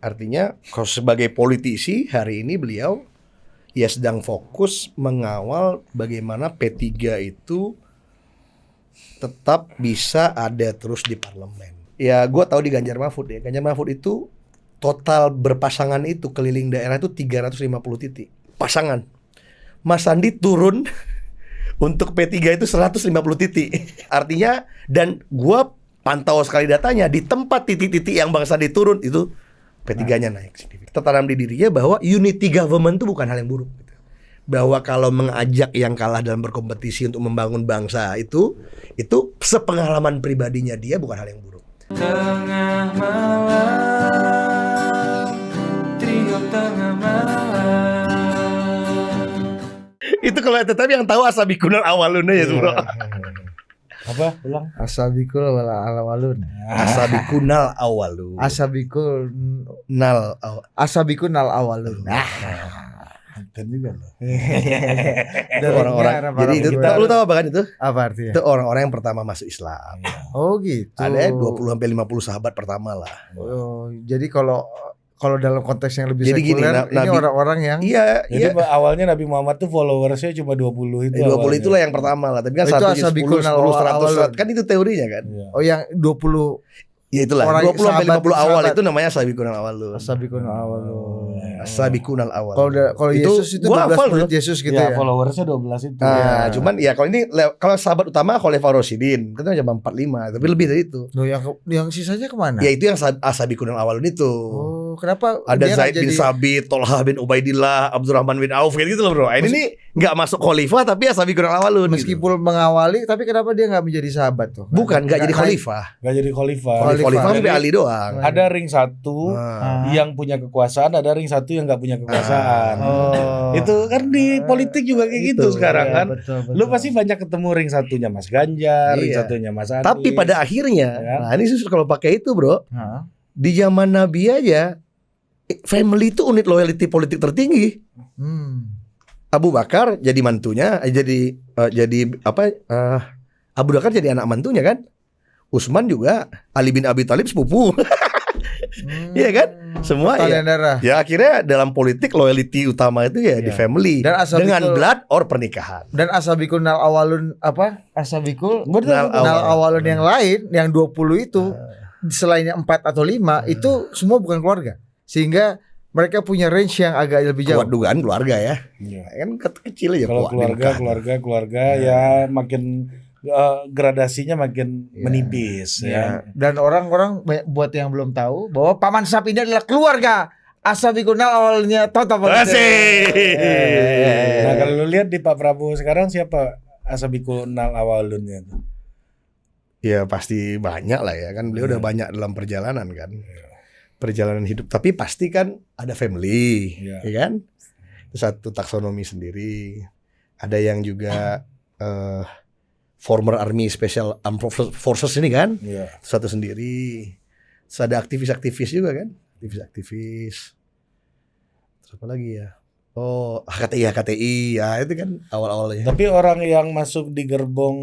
Artinya kalau sebagai politisi hari ini beliau ya sedang fokus mengawal bagaimana P3 itu tetap bisa ada terus di parlemen. Ya gue tahu di Ganjar Mahfud ya. Ganjar Mahfud itu total berpasangan itu keliling daerah itu 350 titik pasangan. Mas Sandi turun untuk P3 itu 150 titik. Artinya dan gue pantau sekali datanya di tempat titik-titik yang Bang Sandi turun itu P3-nya naik signifikan. Tertanam di dirinya bahwa unity government itu bukan hal yang buruk. Bahwa kalau mengajak yang kalah dalam berkompetisi untuk membangun bangsa itu sepengalaman pribadinya dia bukan hal yang buruk. Tengah malam, trio tengah malam. Itu kalau tetapi yang tahu Asabikunal Awalun ya bro. Apa? Ulang. Asabikul awalun. Asabikunal Awalun. Asabikunal awalun. Kan juga loh. Itu orang-orang. Jadi itu lu tahu apa kan itu? Apa artinya? Itu orang-orang yang pertama masuk Islam. Oh gitu. Ada 20 sampai 50 sahabat pertama lah. Oh, jadi kalau dalam konteks yang lebih Jadi gini, sekuler, ini Nabi- orang-orang yang Jadi awalnya Nabi Muhammad tuh followersnya cuma 20 itu. 20 awalnya. itulah yang pertama lah. Tapi kan Oh, itu 1 jadi 10, Asabikunal 10, 100, Awalun. kan itu teorinya kan. Iya. oh yang 20 Ya itulah, Orang 20 sampai 50 awal sahabat. itu namanya Asabikunal Awalun. Asabikunal awalun. Asabikunal Awalun. Kalau Yesus itu gua 12 hafal murid tuh. Yesus gitu Ya, ya. followersnya 12 itu. Nah, cuman ya kalau ini kalau sahabat utama Khalifah Rasyidin, kita cuma 45, tapi lebih dari itu. Loh, yang sisanya kemana? Ya itu yang Asabikunal Awalun itu. Oh, kenapa Ada dia Zaid nggak bin jadi- Sabit, Tolha bin Ubaidillah, Abdurrahman bin Auf kayak gitu loh bro. Ini nih nggak masuk khalifah tapi Asabikunal Awalun. meskipun mengawali, tapi kenapa dia nggak menjadi sahabat tuh? Gitu. Bukan nggak jadi naik. khalifah. Gak jadi khalifah. Khalifah Jadi sampai Ali doang. ada ring satu Nah. yang punya kekuasaan, ada ring satu yang nggak punya kekuasaan. Oh. Itu kan di politik juga kayak gitu sekarang Iya, kan. betul. Lu pasti banyak ketemu ring satunya Mas Ganjar, ring Iya. satunya Mas Anies. Tapi pada akhirnya, Ya. nah ini justru kalau pakai itu bro, Hah? di zaman Nabi aja, family itu unit loyalty politik tertinggi. Hmm. Abu Bakar jadi mantunya, Abu Bakar jadi anak mantunya kan. Utsman juga, Ali bin Abi Thalib sepupu. Iya kan? Semua ya. Talian darah. Ya akhirnya dalam politik loyalty utama itu ya di Iya. family Dan asabikul- dengan blood or pernikahan. Dan asabikunal awalun apa? Asabikul Nal awalun yang lain yang 20 itu selainnya 4 atau 5 itu semua bukan keluarga. Sehingga mereka punya range yang agak lebih jauh. Kuat dugaan keluarga ya. Iya. Kan kecil aja Kalau kuat dinikahin. keluarga ya makin gradasinya makin menipis ya. Dan orang-orang buat yang belum tahu bahwa Paman Sap ini adalah keluarga Asabikunal awalnya Toto. Asik. Nah, kalau lu lihat di Pak Prabowo sekarang siapa Asabikunal Awalunnya tuh? Ya pasti banyak lah ya kan. Beliau udah banyak dalam perjalanan kan. Perjalanan hidup. Tapi pasti kan ada family. Iya. Ya kan. Itu satu taksonomi sendiri. Ada yang juga former Army Special Armed Forces ini kan. Iya. Satu sendiri. Terus ada aktivis-aktivis juga kan. Aktivis-aktivis. Terus apa lagi ya? Oh, HKTI ya itu kan awal-awalnya. Tapi orang yang masuk di gerbong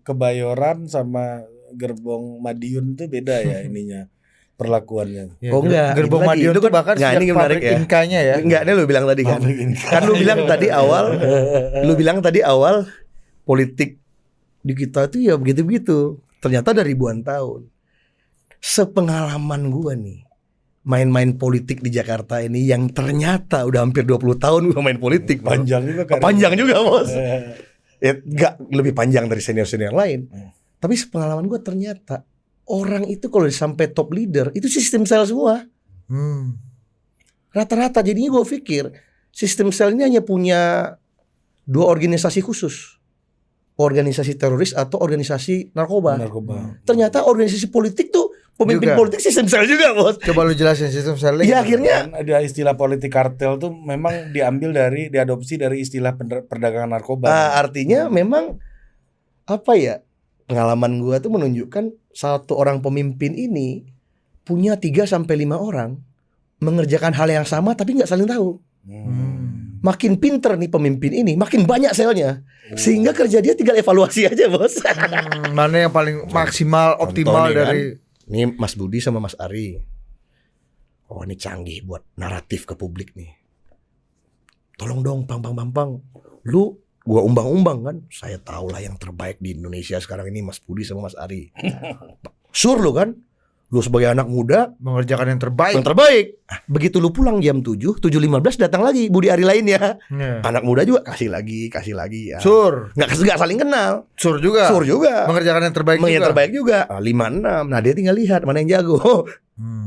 Kebayoran sama gerbong Madiun itu beda ya ininya perlakuannya. Ya, Oh, enggak, Gerbong itu lagi. Madiun Itu itu kan- bahkan enggak, sejak ini menarik pabrik ya. Inkanya ya. Enggak, ini lu bilang tadi kan. Pabrik ini. Kan lu bilang tadi awal, politik di kita itu ya begitu-begitu. Ternyata ada ribuan tahun. Sepengalaman gua nih, main-main politik di Jakarta ini yang ternyata udah hampir 20 tahun gua main politik. Bro. Panjang juga kan. Panjang juga, Bos. Ya, enggak lebih panjang dari senior-senior lain. Tapi sepengalaman gua ternyata orang itu kalau sampai top leader itu sistem sel semua. Hmm. Rata-rata jadinya gue pikir sistem sel ini hanya punya 2 organisasi khusus. Organisasi teroris atau organisasi narkoba. Ternyata organisasi politik tuh pemimpin Juga. politik sistem sel juga, Bos. Coba lu jelasin sistem sel. Ya akhirnya Kan ada istilah politik kartel tuh memang diadopsi dari istilah perdagangan narkoba. artinya memang apa ya? Pengalaman gue tuh menunjukkan satu orang pemimpin ini punya 3 sampai 5 orang mengerjakan hal yang sama tapi nggak saling tahu. Makin pinter nih pemimpin ini, makin banyak selnya. Sehingga kerja dia tinggal evaluasi aja, Bos. Mana yang paling maksimal, optimal Contoh nih dari kan, ini Mas Budi sama Mas Ari. oh ini canggih buat naratif ke publik nih. Tolong dong, Pang. Lu gua umbang-umbang kan. Saya tahu lah yang terbaik di Indonesia sekarang ini Mas Budi sama Mas Ari. Sur lu kan. Lu sebagai anak muda mengerjakan yang terbaik. yang terbaik. Begitu lu pulang jam 7:15 datang lagi Budi Ari lainnya. Anak muda juga kasih lagi ya. Sur Nggak saling kenal. Sur juga. Mengerjakan yang terbaik Yang juga. terbaik juga. 5-6. Nah, dia tinggal lihat mana yang jago.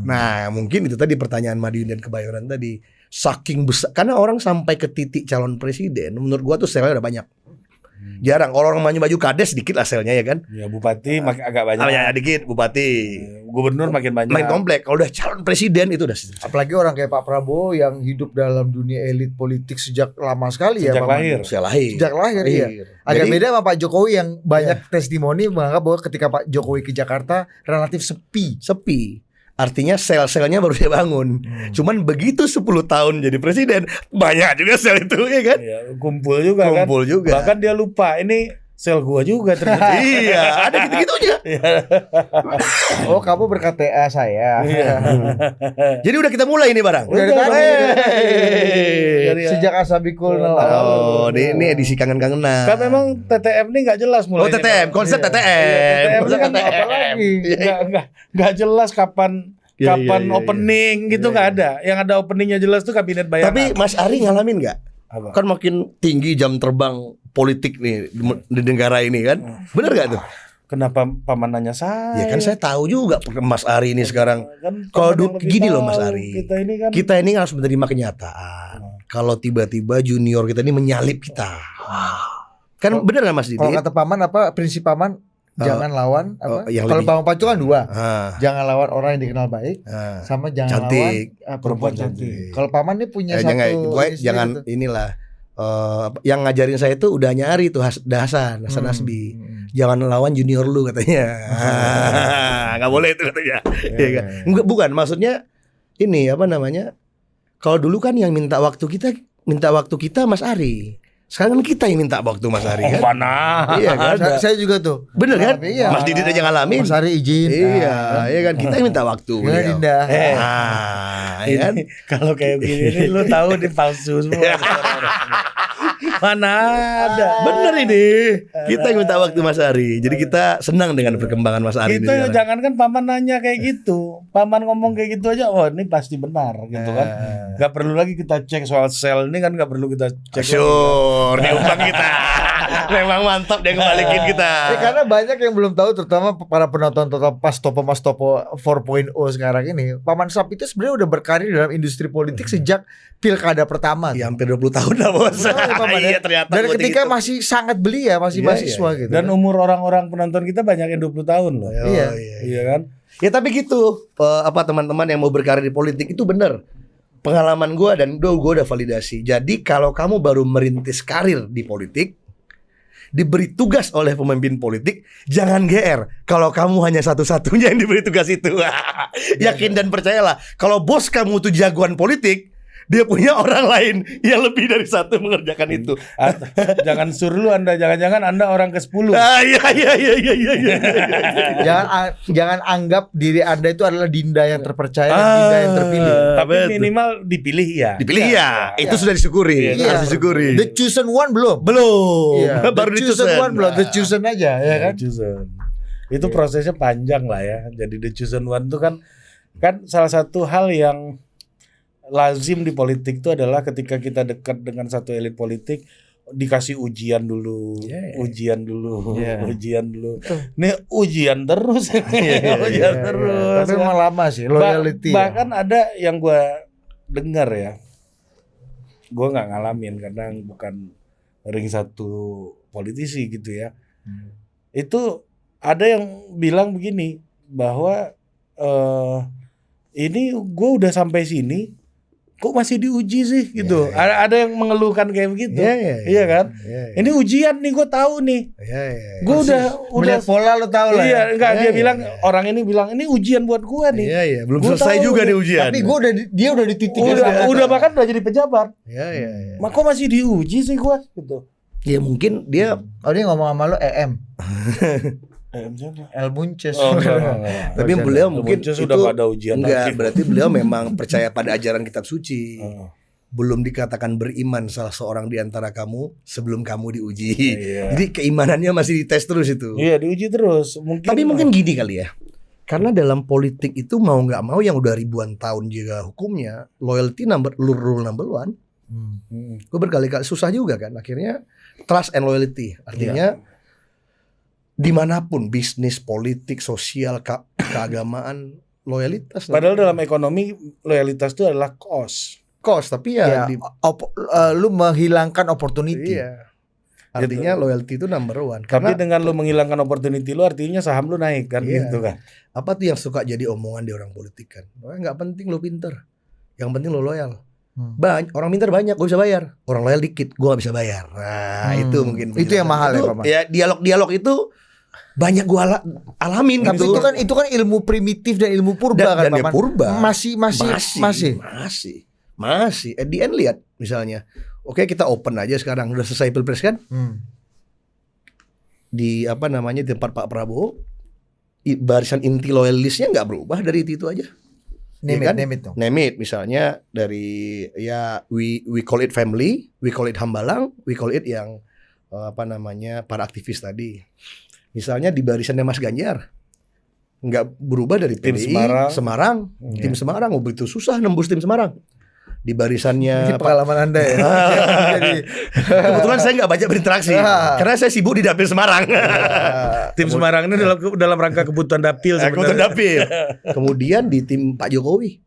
Nah, mungkin itu tadi pertanyaan Madiun dan Kebayoran tadi. Saking besar, karena orang sampai ke titik calon presiden, menurut gua tuh selnya udah banyak. Jarang orang maju kades dikit lah selnya ya kan. Ya bupati agak banyak. Ya, dikit bupati. Gubernur makin banyak. Main komplek. Kalau udah calon presiden itu udah. Apalagi orang kayak Pak Prabowo yang hidup dalam dunia elit politik sejak lama sekali Sejak ya. lahir. Sejak lahir. Iya. Agak Jadi, beda sama Pak Jokowi yang banyak testimoni menganggap bahwa ketika Pak Jokowi ke Jakarta relatif sepi. Artinya sel-selnya baru dia bangun. Cuman begitu 10 tahun jadi presiden, banyak juga sel itu ya kan. Iya, kumpul juga. Bahkan dia lupa ini sel gua juga ternyata. Iya, ada gitu-gitunya. Oh, kamu ber-KTA saya. Jadi udah kita mulai nih barang. Udah tadi. Dari Sejak Asabikul Oh, ini edisi kangen-kangenan. kan memang TTM ini nggak jelas mulai. Oh, TTM, konsep TTM. TTM Konsep kan TTM. apalagi? Nggak jelas kapan Iya, opening gitu nggak ada. Yang ada openingnya jelas tuh kabinet bayangan. Tapi Mas Ari ngalamin nggak? Apa? Kan makin tinggi jam terbang politik nih di negara ini kan. Bener gak tuh? Kenapa paman nanya saya? Ya kan saya tahu juga Mas Ari ini sekarang. Kan Kalau paman yang lebih gini loh tahu. Mas Ari. Kita ini kan harus menerima kenyataan. Kalau tiba-tiba junior kita ini menyalip kita. Kan bener gak Mas Didi? Kalau kata paman apa prinsip paman jangan lawan apa? yang Kalau lebih- paman pacu kan 2. Ah, Jangan lawan orang yang dikenal baik ah. sama jangan Cantik. lawan perempuan cantik. cantik. Kalau paman ini punya Jangan, satu pokoknya ini jangan sendiri tuh. inilah. Yang ngajarin saya itu udah nyari tuh Hasan Nasbi. Jangan lawan junior lu katanya. Nggak boleh itu katanya. Iya kan? Enggak, bukan maksudnya ini apa namanya? Kalau dulu kan yang minta waktu kita Mas Ari. Sekarang kan kita yang minta waktu Mas Ari kan. mana? Iya kan? Saya juga tuh. Bener kan? Iya. Mas Didi aja ngalamin. Mas Ari izin. Iya, iya kan kita yang minta waktu. Gimana beliau. Dinda? Iya kan? Ini, kalau kayak gini nih lu tahu di palsu semua. Mana ada? Bener ini. Kita yang minta waktu Mas Ari. Jadi kita senang dengan perkembangan Mas Ari ini Itu sekarang. jangan kan paman nanya kayak gitu. Paman ngomong kayak gitu aja, oh ini pasti benar gitu kan. Gak perlu lagi kita cek soal sel ini kan gak perlu kita cek. Syur, diumbang kita. Memang mantap dia kembalikin kita. Karena banyak yang belum tahu terutama para penonton total Mas Topo 4.0 sekarang ini. Paman Sap itu sebenarnya udah berkarir dalam industri politik sejak pilkada pertama. Ya, hampir 20 tahun lah bos. Paman, Iya ternyata. Dan buat ketika gitu. masih sangat belia, masih Iya, mahasiswa iya. gitu. Dan umur orang-orang penonton kita banyak yang 20 tahun loh. Oh, Iya. Iya kan? Ya tapi gitu, apa teman-teman yang mau berkarir di politik itu benar. Pengalaman gue dan gue udah validasi. Jadi kalau kamu baru merintis karir di politik, diberi tugas oleh pemimpin politik, jangan GR kalau kamu hanya satu-satunya yang diberi tugas itu. Yakin dan percayalah, kalau bos kamu tuh jagoan politik, dia punya orang lain yang lebih dari satu mengerjakan itu. Jangan suruh lu Anda, jangan-jangan Anda orang ke-10. Jangan anggap diri Anda itu adalah Dinda yang terpercaya, Dinda yang terpilih. Tapi betul. minimal dipilih ya. Dipilih ya, itu sudah disyukuri, Iya. harus disyukuri. The chosen one belum? Belum, Iya. baru The chosen dichosen. one belum, the chosen aja ya kan? Chosen. Itu prosesnya panjang lah ya. Jadi the chosen one itu kan salah satu hal yang lazim di politik itu adalah ketika kita dekat dengan satu elit politik dikasih ujian dulu, ujian dulu. Nih ujian terus, ujian terus. Tapi memang lama sih loyalty. Bahkan ada yang gue dengar ya, gue nggak ngalamin karena bukan ring satu politisi gitu ya. Itu ada yang bilang begini bahwa ini gue udah sampai sini. Kok masih diuji sih gitu? Ada yang mengeluhkan kayak begitu, iya kan? Ini ujian nih, gue tahu nih. Gue udah melihat pola lo tahu lah. Iya, Ya. enggak dia bilang orang ini bilang ini ujian buat gue nih. Iya, belum Gua selesai tahu juga nih. nih ujian. Tapi dia udah di titik Udah bahkan udah jadi pejabat. Iya. Mak kok masih diuji sih gue gitu. Ya mungkin dia Oh dia ngomong sama lo EM. siapa? El Munches. Oh, enggak. Tapi beliau mungkin Munches itu sudah nggak ada ujian enggak, lagi. berarti beliau memang percaya pada ajaran kitab suci. Oh. Belum dikatakan beriman salah seorang di antara kamu sebelum kamu diuji. Iya. Jadi keimanannya masih dites terus itu. Iya, diuji terus. Tapi mungkin gini kali ya. Karena dalam politik itu mau nggak mau yang udah ribuan tahun juga hukumnya, loyalty rule number one. Gue berkali-kali susah juga kan. Akhirnya trust and loyalty. Artinya dimanapun bisnis, politik, sosial, keagamaan, loyalitas. Padahal dalam ekonomi loyalitas itu adalah cost. Tapi Ya, ya, lu menghilangkan opportunity. iya. Artinya loyalty itu number one. Tapi Karena dengan lu menghilangkan opportunity lu artinya saham lu naik kan Iya. gitu kan. apa tuh yang suka jadi omongan di orang politik kan? Nggak penting lo pinter, yang penting lo loyal. Orang pinter banyak, gue bisa bayar. Orang loyal dikit, gue nggak bisa bayar. Nah itu mungkin Itu yang mahal ya, itu, Pak Man? ya dialog-dialog itu banyak gue alamin Tapi gitu. itu kan ilmu primitif dan ilmu purba Dan- kan, dan Pak ya Man? purba. Masih. Masih. At the end lihat misalnya, oke kita open aja sekarang udah selesai pilpres kan? Di apa namanya di tempat Pak Prabowo, barisan inti loyalisnya nggak berubah dari itu aja. Name Iya kan? it dong. Name it, misalnya dari ya we call it family, we call it Hambalang, we call it yang apa namanya para aktivis tadi. Misalnya di barisannya Mas Ganjar nggak berubah dari Tim PDI, Semarang. tim Semarang, begitu susah nembus tim Semarang. Di barisannya Ini pengalaman Anda ya. Jadi kebetulan saya nggak banyak berinteraksi karena saya sibuk di dapil Semarang. Tim Semarang ini dalam rangka kebutuhan dapil Kebutuhan sebenarnya. dapil. Kemudian di tim Pak Jokowi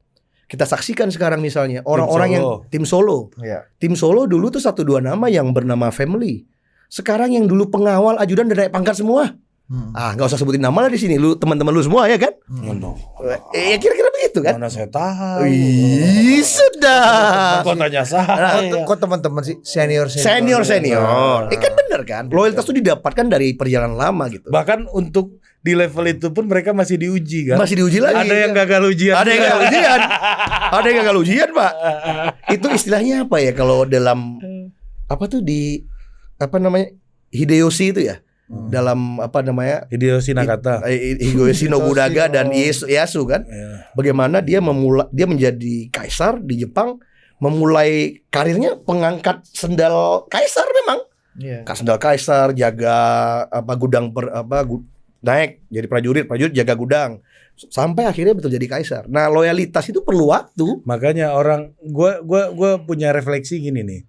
kita saksikan sekarang misalnya orang-orang yang tim Solo. ya. Tim Solo dulu tuh 1-2 nama yang bernama family. Sekarang yang dulu pengawal ajudan dan naik pangkat semua. Nggak usah sebutin nama lah di sini. Lu teman-teman lu semua ya kan? Ya kira-kira begitu kan? Mana saya tahu. Ih, sudah. Kok tanya saya? Kok teman-teman sih senior. Senior. Kan bener kan? Loyalitas tuh didapatkan dari perjalanan lama gitu. Bahkan untuk di level itu pun mereka masih diuji kan. Masih diuji lagi. Ada yang gagal ujian. Ada yang gagal ujian. Ada yang gagal ujian, Pak. Itu istilahnya apa ya kalau dalam apa tuh di apa namanya? Hideyoshi itu ya. Dalam apa namanya? Hideyoshi Nakata. Hideyoshi Nobunaga dan Ieyasu kan. Bagaimana dia menjadi kaisar di Jepang, memulai karirnya pengangkat sendal kaisar memang. Iya. Sendal kaisar, jaga apa gudang naik jadi prajurit jaga gudang sampai akhirnya betul jadi kaisar. Nah, loyalitas itu perlu waktu. Makanya orang gua punya refleksi gini nih.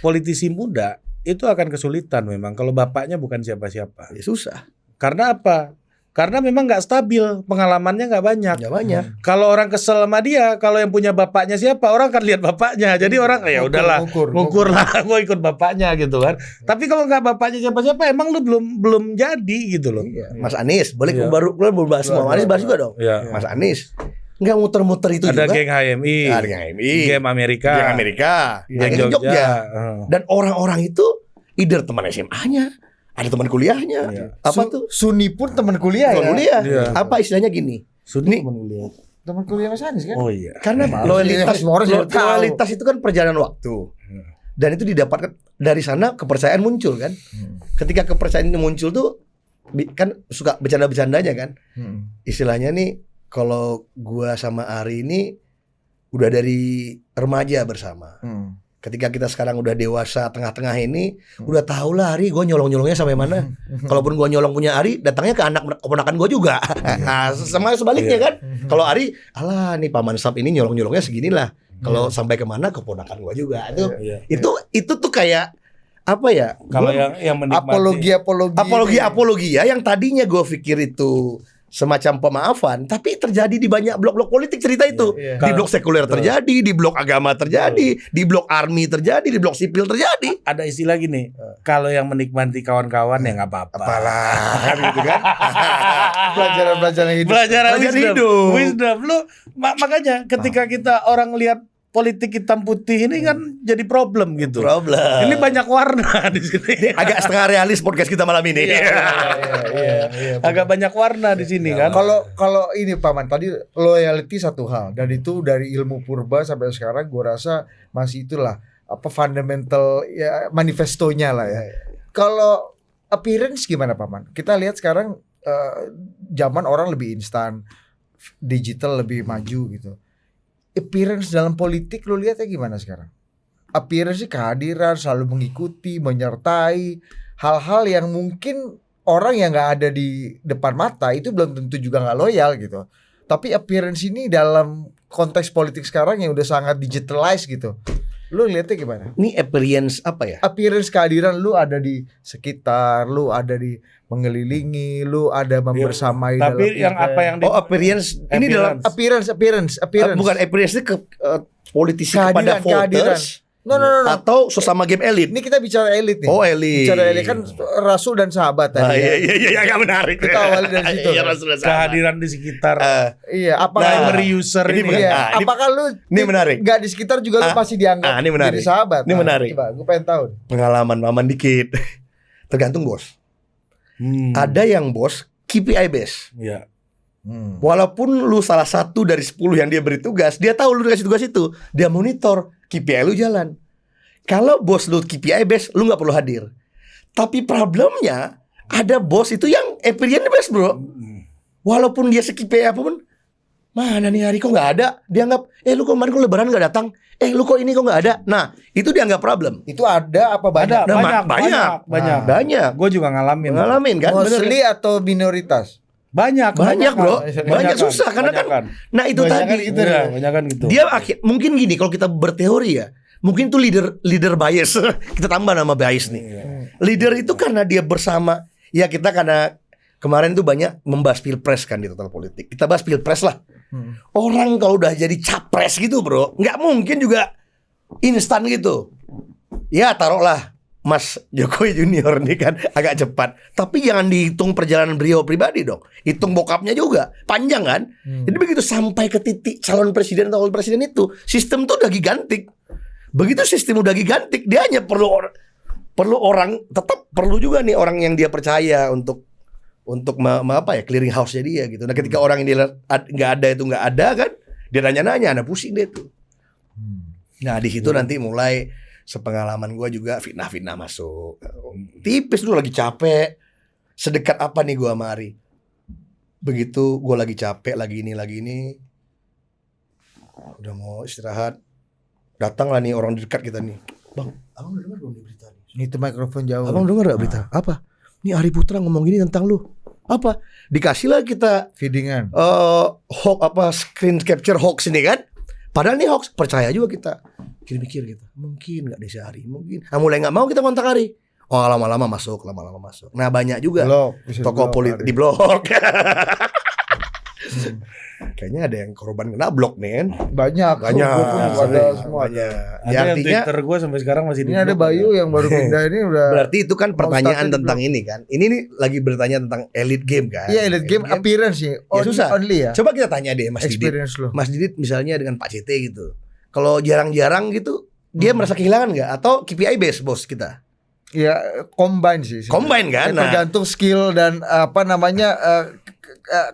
Politisi muda itu akan kesulitan memang kalau bapaknya bukan siapa-siapa. Ya susah. Karena apa? Karena memang nggak stabil, pengalamannya nggak banyak. Nggak banyak. Kalau orang kesel sama dia, kalau yang punya bapaknya siapa, orang akan lihat bapaknya. Jadi orang ya udahlah, ngukur lah, gue ikut bapaknya gitu kan. Tapi kalau nggak bapaknya siapa-siapa, emang lu belum jadi gitu loh. Iya. Mas Anies, boleh Iya. baru bahas semua. Anies bahas juga dong. Iya. Mas Anies nggak muter-muter itu Ada juga. geng HMI, Ada geng HMI, geng Amerika, geng Amerika, geng geng Jogja. Jogja. Dan orang-orang itu either teman SMA-nya, ada teman kuliahnya. Iya. Apa tuh? Suni pun teman kuliah Teman ya. kuliah. Iya. Apa istilahnya gini? Suni Nih. Teman kuliah Mas Anies kan? Oh iya. Karena Iya, semua orang sudah tahu. loyalitas itu kan perjalanan waktu. Dan itu didapatkan dari sana, kepercayaan muncul kan. Ketika kepercayaan itu muncul tuh kan suka bercanda-bercandanya kan. Istilahnya nih kalau gua sama Ari ini udah dari remaja bersama. Ketika kita sekarang udah dewasa tengah-tengah ini, udah tau lah Ari gue nyolong-nyolongnya sampai mana. Kalaupun gue nyolong punya Ari, datangnya ke anak keponakan gue juga. Nah, sama sebaliknya kan. Kalau Ari, alah nih Paman Sap ini nyolong-nyolongnya seginilah. Kalau sampai kemana keponakan gue juga. Itu tuh kayak apa ya? Kalau yang menikmati Apologi ya yang tadinya gue pikir itu semacam pemaafan, tapi terjadi di banyak blok-blok politik cerita itu. Di blok sekuler terjadi, di blok agama terjadi, di blok army terjadi, di blok sipil terjadi. ada istilah gini, kalau yang menikmati kawan-kawan ya nggak apa-apa. Apalah gitu kan. Pelajaran hidup. Pelajaran Pelajaran wisdom. hidup. Wisdom. Lu makanya ketika kita orang lihat politik hitam putih ini kan jadi problem gitu. Problem. Ini banyak warna di sini. Agak setengah realis podcast kita malam ini. Iya. Agak banyak warna di sini kan. Kalau ini Paman tadi loyalty satu hal dan itu dari ilmu purba sampai sekarang gue rasa masih itulah apa fundamental ya manifestonya lah ya. Kalau appearance gimana Paman? Kita lihat sekarang zaman orang lebih instan, digital lebih maju gitu. Appearance dalam politik lu lihatnya gimana sekarang? Appearance sih kehadiran, selalu mengikuti, menyertai hal-hal yang mungkin orang yang nggak ada di depan mata itu belum tentu juga nggak loyal gitu. Tapi appearance ini dalam konteks politik sekarang yang udah sangat digitalized gitu. Lu lihatnya gimana? Ini appearance apa ya? Appearance kehadiran lu ada di sekitar, lu ada di mengelilingi, lu ada membersamai dalam Tapi yang event. apa yang Oh, appearance. Ini dalam appearance. bukan appearance ini ke politisi Kehadiran, kepada voters No. atau sesama game elit. Ini kita bicara elit nih. Oh, elit. Bicara elit kan Rasul dan sahabat tadi. Ah, ya. iya, agak menarik. Kita awali dari situ. Iya, Rasul dan sahabat. kehadiran di sekitar Iya, apakah primary user ini ini? bukan- iya, ini- apakah lu ini menarik. Gak di sekitar juga lu masih dianggap ini menarik. jadi sahabat? Ini menarik. Coba, gue pengen tahu. Pengalaman Maman dikit. Tergantung bos. Ada yang bos KPI base. Ya. Walaupun lu salah satu dari 10 yang dia beri tugas, dia tahu lu dikasih tugas itu, dia monitor KPI lu jalan. Kalau bos lu KPI base, lu nggak perlu hadir. Tapi problemnya ada bos itu yang appearance base bro. Walaupun dia se-KPI apapun, mana nih hari kok nggak ada? Dianggap, lu kok kemarin kok lebaran nggak datang? Lu kok ini kok nggak ada? Nah, itu dianggap problem. Itu ada apa banyak? Ada Nah, banyak. Banyak. Gue juga ngalamin Kan? Bener. Mostly atau minoritas? banyak Bro. Banyakan. Banyak susah karena kan. Nah, itu Banyakan tadi. gitu ya, banyakan gitu. Dia mungkin gini kalau kita berteori ya, mungkin itu leader bias. Kita tambah nama bias nih. Leader itu karena dia bersama, ya kita karena kemarin tuh banyak membahas pilpres kan di Total Politik. Kita bahas pilpres lah. Orang kalau udah jadi capres gitu bro, nggak mungkin juga instan gitu. Ya taruhlah Mas Jokowi Junior nih kan agak cepat. Tapi jangan dihitung perjalanan beliau pribadi dong. Hitung bokapnya juga. Panjang kan. Jadi begitu sampai ke titik calon presiden atau wakil presiden itu, sistem tuh udah gigantik. Begitu sistem udah gigantik, dia hanya perlu orang, tetap perlu juga nih orang yang dia percaya untuk clearing house-nya dia gitu. Nah, ketika orang ini nggak ada kan, dia nanya-nanya, ada pusing deh tuh. Nah, di situ nanti mulai sepengalaman gue juga fitnah-fitnah masuk. Tipis dulu lagi capek. Sedekat apa nih gue sama Ari? Begitu gue lagi capek, lagi ini. Udah mau istirahat. Datanglah nih orang dekat kita nih. Bang, abang udah dengar belum nih berita nih? Itu mikrofon jauh. Abang dengar gak berita? Apa? Nih Ari Putra ngomong gini tentang lu. Apa? Dikasihlah kita Feedingan. screen capture hoax ini kan. Padahal ini hoax, percaya juga kita. Mikir kita, mungkin gak deh Ari, mungkin. Mulai gak mau kita kontak Ari. Oh lama-lama masuk. Nah banyak juga tokoh politik di blok. Kayaknya ada yang korban kena blok nih kan. Banyak. Gua pun ada semua. Banyak. Ada Ya, yang artinya Twitter gue sampai sekarang masih Ini ada Bayu yang baru pindah ini udah. berarti itu kan pertanyaan startnya di tentang ini kan. Ini nih lagi bertanya tentang elite game kan. Iya, elite game appearance sih. Ya susah. Only ya. Coba kita tanya deh Mas Didit. Experience lo. Mas Didit misalnya dengan Pak CT gitu. Kalau jarang-jarang gitu, dia merasa kehilangan nggak? Atau KPI base bos kita? Ya combine sih. Combine kan? Ya, Nah, tergantung skill dan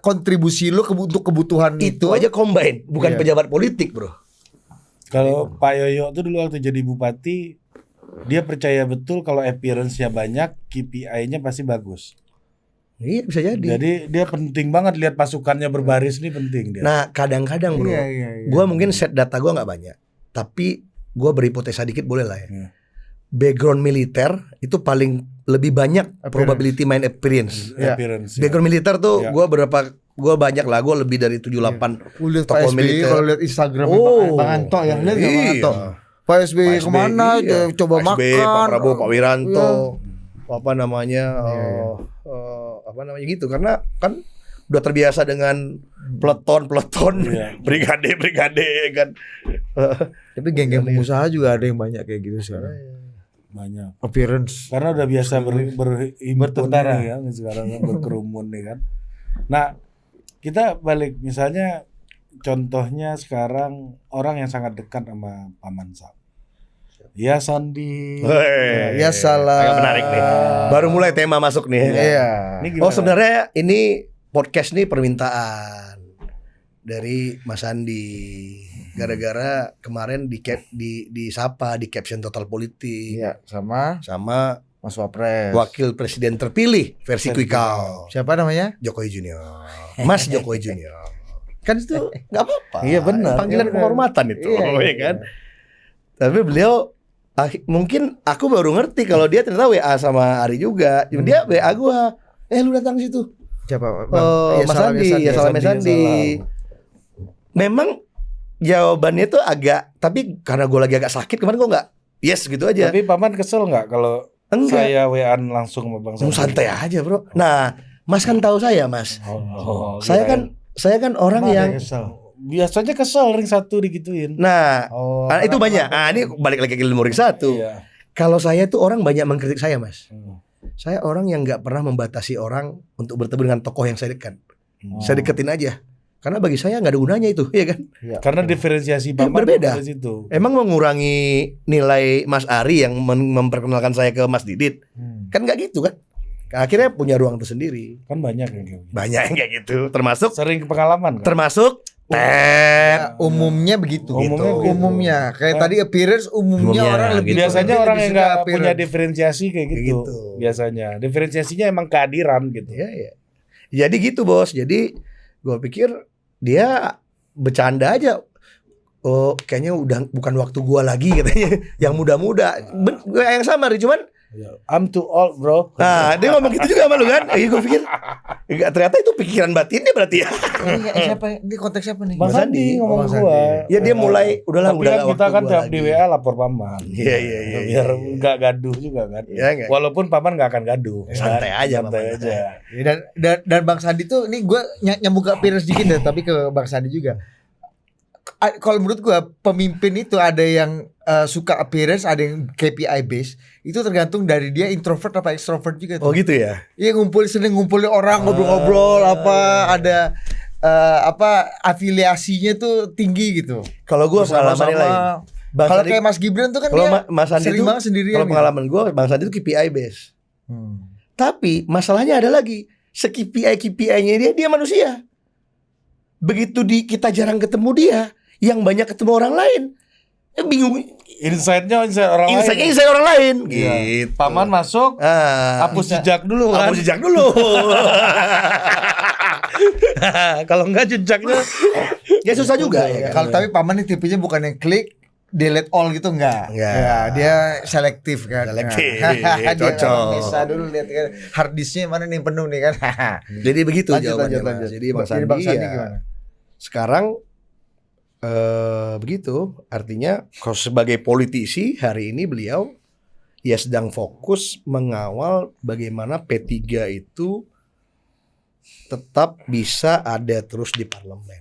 kontribusi lu untuk kebutuhan itu aja combine, bukan Iya. pejabat politik bro. Kalau Pak Yoyo tuh dulu waktu jadi bupati, dia percaya betul kalau appearance-nya banyak, KPI-nya pasti bagus. Iya bisa jadi. Jadi dia penting banget lihat pasukannya berbaris ini penting dia. Nah kadang-kadang bro, Iya. gue mungkin set data gue nggak banyak, tapi gue berhipotesa dikit boleh lah ya. Iya. Background militer itu paling lebih banyak probability main appearance. Appearance. Background militer tuh Iya. gue banyak lah, gue lebih dari 7-8 Lihat Pak tokoh SBY militer. kalau lihat Instagram Oh. Bang Anto ya, lihat nggak Bang Iya. Anto? Pak SBY Pak kemana? SBY, iya. Dia coba Pak makan. SBY, Pak Prabowo, Pak Wiranto, Iya. apa namanya, apa namanya gitu, karena kan udah terbiasa dengan peleton, Iya. brigade kan. Tapi geng-geng pengusaha juga ada yang banyak kayak gitu sekarang. Banyak. Appearance. Karena udah biasa Bertentara. ya sekarang kan, berkerumun nih kan. Nah, kita balik misalnya contohnya sekarang orang yang sangat dekat sama Paman Sam. Ya Sandi. Ya salah. Agak menarik nih. Baru mulai tema masuk nih. Iya. Ini gimana? Oh sebenarnya ini podcast nih permintaan dari Mas Andi. Gara-gara kemarin disapa di caption Total Politik Iya, sama sama Mas Wapres. Wakil Presiden terpilih versi quick count. Siapa namanya? Jokowi Junior. Mas Jokowi Junior. Kan itu nggak apa-apa. Iya, benar. Panggilan Iya, benar. penghormatan itu, Iya, iya, ya kan. Tapi beliau mungkin aku baru ngerti kalau dia ternyata WA sama Ari juga. Dia WA gua. Lu datang situ. Siapa? Mas Andi, ya salam Mas Andi. Memang jawabannya tuh agak, tapi karena gue lagi agak sakit kemarin gue nggak yes gitu aja. Tapi paman kesel nggak kalau Enggak. saya WA-an langsung sama Bang Sandi? Santai aja bro. Nah, Mas kan tahu saya Mas. Oh, Saya kan orang yang, biasanya kesel ring satu digituin. nah, Oh, itu banyak. Ini balik lagi ke ilmu ring satu. Iya. Kalau saya tuh orang banyak mengkritik saya Mas. Hmm. Saya orang yang nggak pernah membatasi orang untuk bertemu dengan tokoh yang saya dekat. Oh. Saya deketin aja. Karena bagi saya nggak ada gunanya itu, ya kan? Karena diferensiasi paman berbeda. dari situ. Emang mengurangi nilai Mas Ari yang memperkenalkan saya ke Mas Didit, kan nggak gitu kan? Akhirnya punya ruang tersendiri. Kan banyak yang kayak gitu. Banyak yang kayak gitu. Termasuk Sering pengalaman kan? Ya, umumnya begitu. Umumnya begitu. Umumnya. Kayak tadi appearance umumnya Umumnya orang lebih gitu. Biasanya lebih orang yang suka nggak punya appearance. diferensiasi kayak gitu. Gitu. Biasanya diferensiasinya emang kehadiran gitu. ya, ya. Jadi gitu bos. Jadi gue pikir dia bercanda aja. Oh kayaknya udah bukan waktu gue lagi katanya. Yang muda-muda. Yang sama Ri, cuman I'm too old bro. nah dia ngomong gitu juga sama lu kan. Gue pikir ternyata itu pikiran batinnya berarti ya. Ini siapa? Ini konteks siapa nih? Bang Mas Sandi. Sandi ngomong Bang ke gua. Ya dia mulai udahlah Tapi udah kan nggak kita waktu kan gua tiap di lagi. WA lapor paman. Iya, iya, iya, Biar iya. nggak gaduh juga kan. Iya, nggak. Walaupun paman nggak akan gaduh. Santai kan? aja, Santai paman. aja. Ya, dan Bang Sandi tuh ini gue nyambung ke appearance dikit deh, tapi ke Bang Sandi juga. Kalau menurut gue pemimpin itu ada yang suka appearance, ada yang KPI base. Itu tergantung dari dia introvert apa extrovert juga Oh tuh. gitu ya. Iya ngumpulin ngumpulin orang ngobrol-ngobrol apa ada afiliasinya tuh tinggi gitu. Kalau gue pengalamannya lain. Bang Kalau Sandi- kayak Mas Gibran tuh kan Kalau dia Mas Sandi sering itu, banget sendirian. kalau gitu. pengalaman gue, Bang Sandi itu KPI base. Tapi masalahnya ada lagi, KPI-nya dia manusia. Begitu kita jarang ketemu dia, yang banyak ketemu orang lain, bingung. Insight-nya insight orang lain. Insight orang lain. Iya. Gitu. Paman masuk, hapus jejak dulu kan. Hapus jejak dulu. Kalau enggak jejaknya Ya susah juga ya. Kalau tapi paman ini tipenya bukan yang klik delete all gitu enggak. Enggak. Ya, dia selektif kan. Selektif, Dia cocok. bisa dulu lihat kan hard disknya mana nih yang penuh nih kan. Jadi begitu Lanjut, jawabannya. lanjut. Mas. Jadi Bang Sandi, Bang Sandi ya, gimana? sekarang begitu, artinya kalau sebagai politisi hari ini beliau ya sedang fokus mengawal bagaimana P3 itu tetap bisa ada terus di parlemen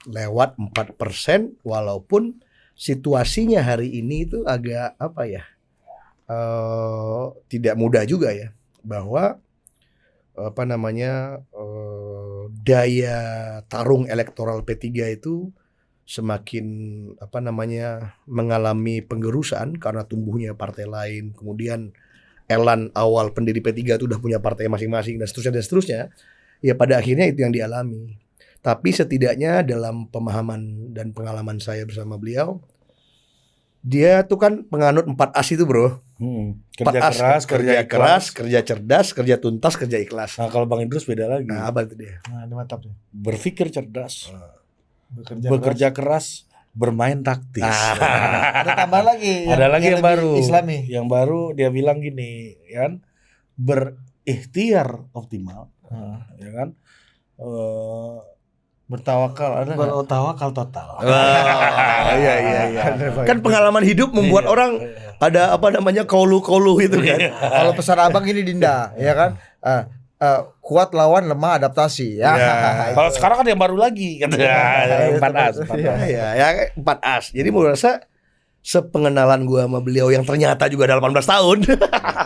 lewat 4%, walaupun situasinya hari ini itu agak apa ya, tidak mudah juga ya, bahwa apa namanya, daya tarung elektoral P3 itu semakin apa namanya mengalami penggerusan karena tumbuhnya partai lain, kemudian elan awal pendiri P3 itu udah punya partai masing-masing dan seterusnya. Ya pada akhirnya itu yang dialami. Tapi setidaknya dalam pemahaman dan pengalaman saya bersama beliau, dia tuh kan penganut 4 As itu bro. kerja 4 As, keras, kerja keras, kerja cerdas, kerja tuntas, kerja ikhlas. Nah, kalau Bang Idrus beda lagi. Nah apa itu dia? Nah, ini mantap nih. Berpikir cerdas, Bekerja, bekerja keras, bermain taktis. Ada tambahan lagi. Ada lagi yang lebih baru. Islami. Yang baru dia bilang gini, kan? Berikhtiar optimal, ya kan? Bertawakal ada nggak? Bertawakal total. Iya iya iya. Kan pengalaman hidup membuat orang ada apa namanya kolu-kolu itu kan. Kalau pesan abang ini Dinda, ya kan? Kuat lawan lemah adaptasi. Ya. Kalau sekarang kan yang baru lagi, kan? 4 As. 4 Iya As. ya, ya 4 As. Jadi menurut rasa sepengenalan gua sama beliau yang ternyata juga ada 18 tahun.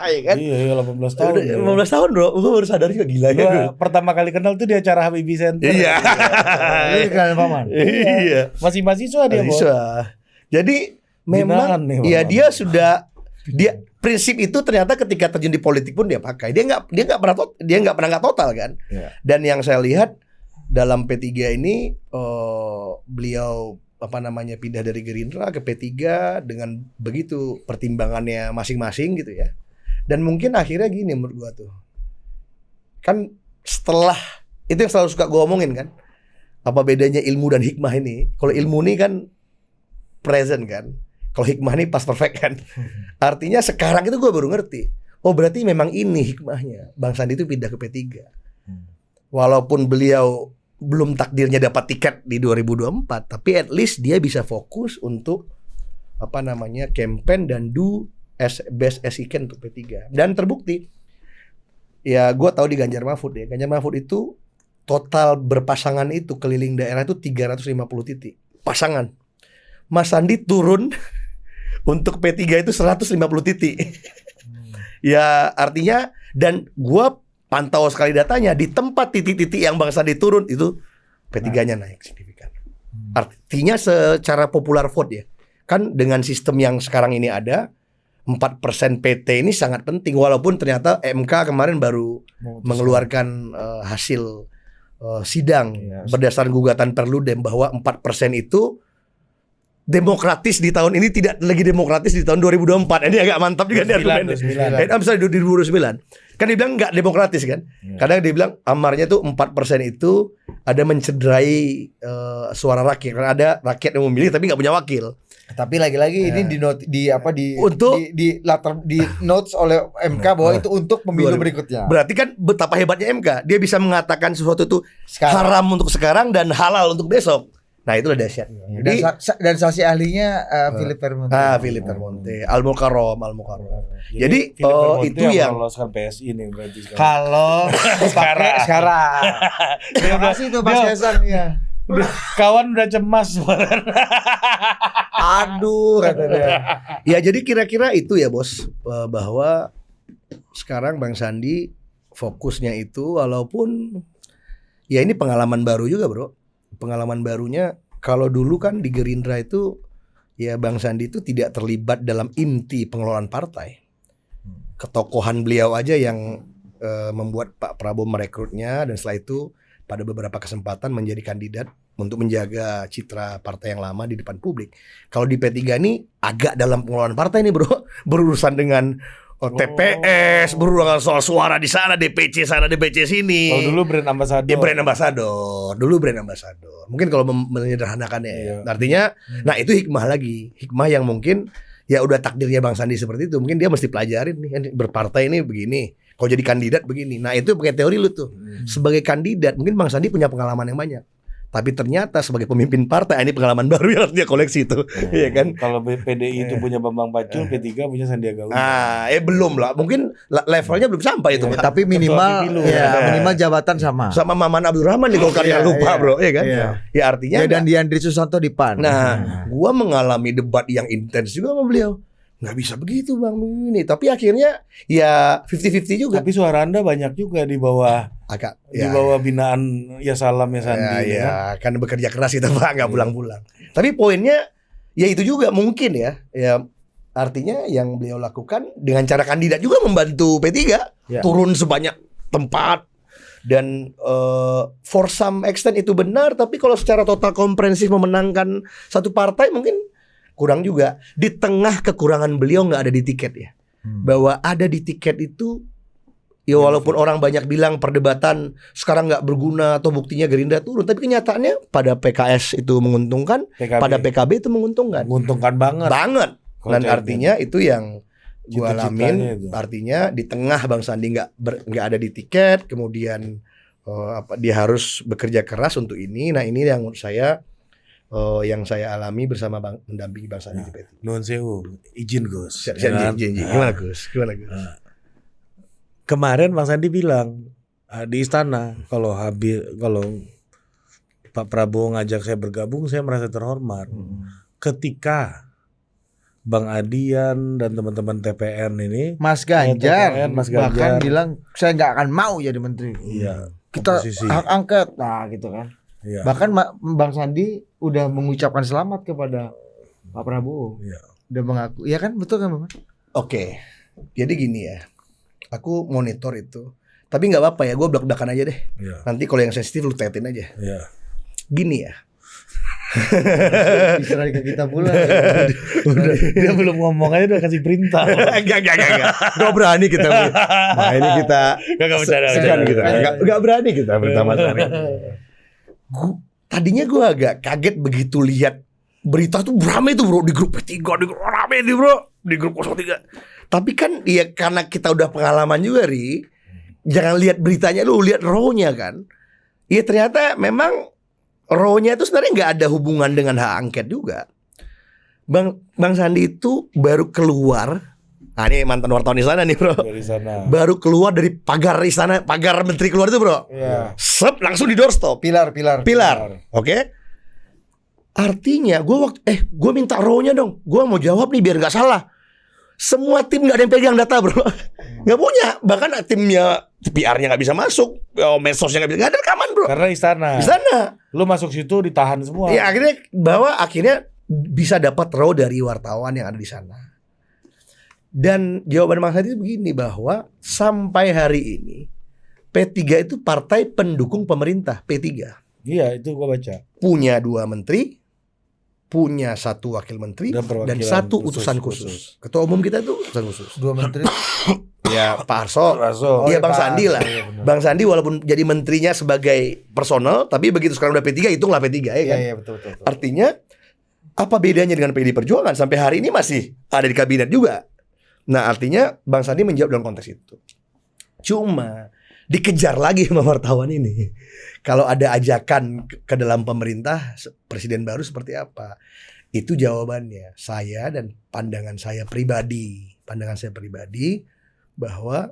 Ya kan? Iya, 18 tahun. Udah 15 tahun bro, gua baru sadar juga gila ya. Gua pertama kali kenal tuh di acara Habibie Center. Iya. Ini kan paman. Iya. Masih mahasiswa dia, Bos. Bisa. Jadi Binaan memang nih, ya Bang. dia sudah prinsip itu ternyata ketika terjun di politik pun dia pakai. Dia nggak pernah nggak total kan. Iya. Dan yang saya lihat dalam P3 ini beliau apa namanya pindah dari Gerindra ke P3 dengan begitu pertimbangannya masing-masing gitu ya. Dan mungkin akhirnya gini menurut gua tuh. Kan setelah itu yang selalu suka gua omongin kan. Apa bedanya ilmu dan hikmah ini? Kalau ilmu ini kan present kan. Kalau hikmah ini pas perfect kan. Artinya sekarang itu gua baru ngerti. Oh berarti memang ini hikmahnya. Bang Sandi itu pindah ke P3. Walaupun beliau belum takdirnya dapat tiket di 2024, tapi at least dia bisa fokus untuk campaign dan do as best as he can untuk P3. Dan terbukti. Ya gue tahu di Ganjar Mahfud ya. Ganjar Mahfud itu total berpasangan itu keliling daerah itu 350 titik pasangan. Mas Sandi turun untuk P3 itu 150 titik. Ya artinya, dan gue pantau sekali datanya, di tempat titik-titik yang Bang Sandi turun itu P3-nya naik signifikan. Artinya secara popular vote ya. Kan dengan sistem yang sekarang ini ada 4% PT ini sangat penting. Walaupun ternyata MK kemarin baru mengeluarkan hasil sidang berdasarkan gugatan Perludem bahwa 4% itu demokratis di tahun ini tidak lagi demokratis di tahun 2024. Ini agak mantap juga nih argumennya. Misalnya di 2009 kan dia bilang nggak demokratis kan. Kadang dia bilang amarnya tuh 4% itu ada mencederai suara rakyat. Karena ada rakyat yang memilih tapi nggak punya wakil. Tapi lagi-lagi ini di notes oleh MK bahwa itu untuk pemilu berikutnya. Berarti kan betapa hebatnya MK. Dia bisa mengatakan sesuatu itu haram untuk sekarang dan halal untuk besok. Nah itulah dahsyatnya. Dan saksi ahlinya Philip Vermonte. Philip Vermonte, Al-Mukarram. Jadi itu yang meloloskan PSI nih berarti sekarang. Kalau sekarang. Terima kasih tuh Mas Kaisang ya. Kawan udah cemas. Aduh katanya. Ya jadi kira-kira itu ya bos, bahwa sekarang Bang Sandi fokusnya itu walaupun ya ini pengalaman baru juga bro. Pengalaman barunya kalau dulu kan di Gerindra itu ya Bang Sandi itu tidak terlibat dalam inti pengelolaan partai. Ketokohan beliau aja yang membuat Pak Prabowo merekrutnya dan setelah itu pada beberapa kesempatan menjadi kandidat untuk menjaga citra partai yang lama di depan publik. Kalau di P3 ini agak dalam pengelolaan partai nih bro, berurusan dengan TPS, berurusan soal suara di sana, DPC sana, DPC sini. Kalau dulu brand ambassador. Ya brand ambassador, dulu brand ambassador. Mungkin kalau menyederhanakannya, artinya, nah itu hikmah lagi, hikmah yang mungkin ya udah takdirnya Bang Sandi seperti itu. Mungkin dia mesti pelajarin nih, berpartai ini begini. Kalau jadi kandidat begini. Nah itu pakai teori lu tuh. Sebagai kandidat mungkin Bang Sandi punya pengalaman yang banyak. Tapi ternyata sebagai pemimpin partai ini pengalaman baru yang harus dia koleksi itu, iya kan? Kalau PDI itu punya Bambang Pacul, P3 punya Sandiaga Uno. Belum lah. Mungkin levelnya belum sampai itu, Pak. Tapi minimal minimal jabatan sama. Sama Maman Abdurrahman di Golkar yang lupa, bro, ya kan? Ya artinya dan Diandri Susanto di PAN. Nah, gua mengalami debat yang intens juga sama beliau. Nggak bisa begitu Bang ini. Tapi akhirnya ya 50-50 juga. Tapi suara Anda banyak juga di bawah di bawah binaan ya Salam ya Sandi. Kan bekerja keras itu Pak, nggak pulang-pulang. Tapi poinnya ya itu juga mungkin ya artinya yang beliau lakukan dengan cara kandidat juga membantu P3 turun sebanyak tempat dan for some extent itu benar. Tapi kalau secara total komprehensif memenangkan satu partai mungkin kurang juga. Di tengah kekurangan beliau nggak ada di tiket ya. Bahwa ada di tiket itu ya walaupun orang banyak bilang perdebatan sekarang nggak berguna atau buktinya Gerindra turun, tapi kenyataannya pada PKS itu menguntungkan, pada PKB itu menguntungkan. Menguntungkan banget. Dan artinya itu yang gua alamin. Artinya di tengah Bang Sandi nggak ada di tiket, kemudian dia harus bekerja keras untuk ini. Nah ini yang menurut saya yang saya alami bersama mendampingi Bang Sandi di P3. Nuhun sewu, izin Gus. Izin. Gimana Gus? Kemarin Bang Sandi bilang di istana kalau Pak Prabowo ngajak saya bergabung saya merasa terhormat. Ketika Bang Adian dan teman-teman TPN ini, Mas Ganjar bahkan bilang saya nggak akan mau jadi menteri. Iya. Kita hak angket, nah gitu kan. Iya. Bahkan Bang Sandi udah mengucapkan selamat kepada Pak Prabowo. Iya. Udah mengaku, ya kan betul kan Bang? Oke. Jadi gini ya, aku monitor itu. Tapi nggak apa-apa ya, gue belak-belakan aja deh. Iya. Nanti kalau yang sensitif lu tetin aja. Iya. Gini ya. Diserah ke kita pula. Dia belum ngomong aja udah kasih perintah. Enggak. Gak berani kita. Nah, ini kita Enggak bercanda. segan kita. Enggak berani kita pertama kali. Tadinya gue agak kaget begitu lihat berita tuh rame tuh bro di grup P3, di grup rame nih bro, di grup 03. Tapi kan ya karena kita udah pengalaman juga Ri, jangan lihat beritanya lu, lihat raw-nya kan. Iya ternyata memang raw-nya itu sebenarnya nggak ada hubungan dengan hak angket juga. Bang Sandi itu baru keluar. Nah ini mantan wartawan istana nih bro. Dari sana. Baru keluar dari pagar istana, pagar menteri keluar itu bro. Iya. Sep langsung di doorstop. Pilar. Oke. Artinya gue minta raw-nya dong. Gue mau jawab nih biar nggak salah. Semua tim nggak ada yang pegang data bro. Nggak punya. Bahkan timnya PR-nya nggak bisa masuk, medsosnya nggak ada rekaman bro. Karena istana. Lu masuk situ ditahan semua. Ya akhirnya bisa dapat raw dari wartawan yang ada di sana. Dan jawaban Mas Hadi itu begini, bahwa sampai hari ini P3 itu partai pendukung pemerintah. P3 Iya, itu gua baca. punya 2 menteri, punya 1 wakil menteri, Dan perwakilan dan 1 khusus. utusan khusus. Ketua umum kita itu utusan khusus. 2 menteri. Ya Pak Arso. Raso. Iya ya, Bang Pak Sandi lah. Iya, benar. Bang Sandi walaupun jadi menterinya sebagai personal, tapi begitu sekarang udah P3 hitunglah P3 ya kan. Iya, betul. Artinya apa bedanya dengan PD Perjuangan sampai hari ini masih ada di kabinet juga. Nah artinya Bang Sandi menjawab dalam konteks itu. Cuma dikejar lagi sama wartawan ini. Kalau ada ajakan ke dalam pemerintah, presiden baru seperti apa? Itu jawabannya. Saya dan pandangan saya pribadi bahwa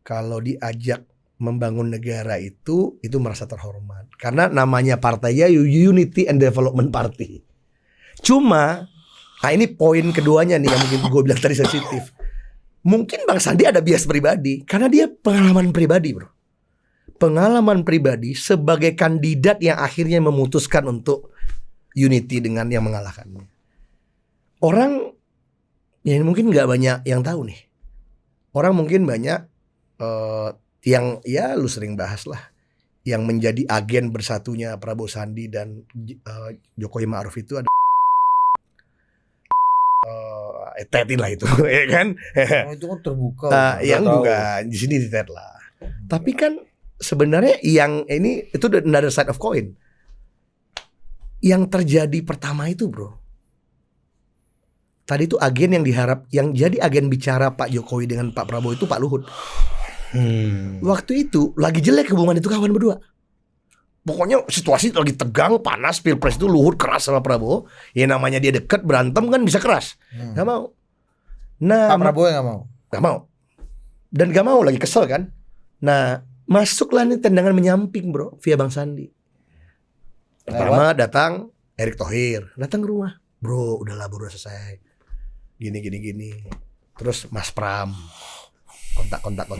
kalau diajak membangun negara itu merasa terhormat. Karena namanya partainya Unity and Development Party. Cuma, nah ini poin keduanya nih yang mungkin gue bilang tadi sensitif. Mungkin Bang Sandi ada bias pribadi karena dia pengalaman pribadi bro. Pengalaman pribadi sebagai kandidat yang akhirnya memutuskan untuk unity dengan yang mengalahkannya. Orang ya mungkin nggak banyak yang tahu nih. Orang mungkin banyak yang ya lu sering bahas lah, yang menjadi agen bersatunya Prabowo Sandi dan Jokowi Ma'ruf itu ada Teti lah itu, ya kan? Itu kan terbuka. Yang bukan di sini ditet lah. Tapi kan sebenarnya yang ini itu another side of coin. Yang terjadi pertama itu, bro. Tadi itu agen yang yang jadi agen bicara Pak Jokowi dengan Pak Prabowo itu Pak Luhut. Waktu itu lagi jelek hubungan itu kawan berdua. Pokoknya situasi lagi tegang, panas, pilpres itu Luhut keras sama Prabowo. Ya namanya dia deket, berantem kan bisa keras. Gak mau. Nah, Pak Prabowo yang gak mau. Gak mau. Dan gak mau, lagi kesel kan. Nah, masuklah nih tendangan menyamping bro, via Bang Sandi. Pertama datang Erick Thohir, datang ke rumah. Bro, udahlah bro, udah selesai. Gini. Terus Mas Pram. Kontak.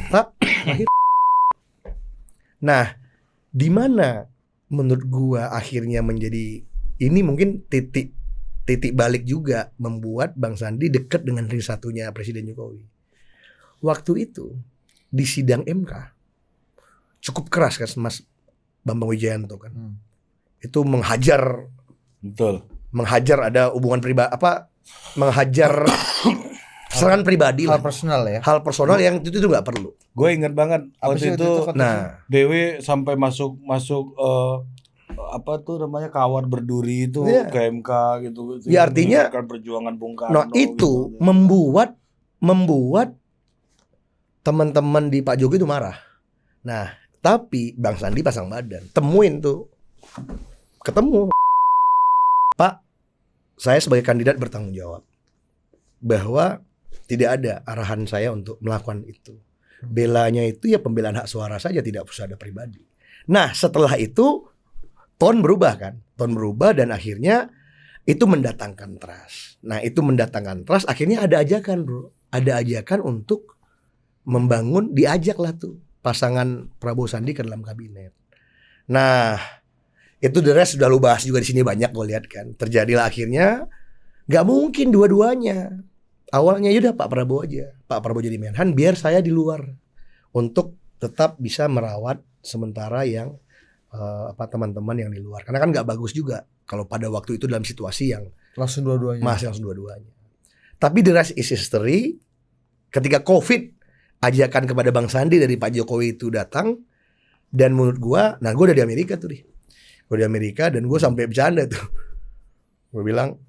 Nah, di mana menurut gua akhirnya menjadi ini mungkin titik balik juga membuat Bang Sandi dekat dengan ring satunya Presiden Jokowi. Waktu itu di sidang MK cukup keras kan Mas Bambang Wijayanto kan. Itu menghajar. Betul. Menghajar ada hubungan pribadi menghajar serangan pribadi Hal lah. personal ya. Hal personal yang itu nggak perlu. Gue ingat banget Apa sih waktu waktu itu. itu? Nah, DW sampai masuk apa tuh namanya kawat berduri itu Iya. ke MK gitu. Ya, artinya perjuangan Bung Karno. nah itu gitu. membuat teman-teman di Pak Jokowi itu marah. Nah, tapi Bang Sandi pasang badan, temuin tuh, ketemu. Pak, saya sebagai kandidat bertanggung jawab bahwa tidak ada arahan saya untuk melakukan itu. Belanya itu ya pembelaan hak suara saja, tidak usah ada pribadi. Nah, setelah itu tone berubah kan? Tone berubah dan akhirnya itu mendatangkan trust. Nah, itu mendatangkan trust, akhirnya ada ajakan, bro. Ada ajakan untuk membangun, diajaklah tuh pasangan Prabowo Sandi ke dalam kabinet. Nah, itu the rest sudah lu bahas juga di sini banyak gue lihat kan. Terjadilah akhirnya nggak mungkin dua-duanya. Awalnya yaudah Pak Prabowo aja. Pak Prabowo jadi Menhan, biar saya di luar untuk tetap bisa merawat sementara yang teman-teman yang di luar. Karena kan nggak bagus juga kalau pada waktu itu dalam situasi yang Langsung dua-duanya. masih langsung dua-duanya. Tapi the rest is history. Ketika COVID, ajakan kepada Bang Sandi dari Pak Jokowi itu datang, dan menurut gua, nah gua udah di Amerika tuh nih. Gua di Amerika dan gua sampai bercanda tuh. Gua bilang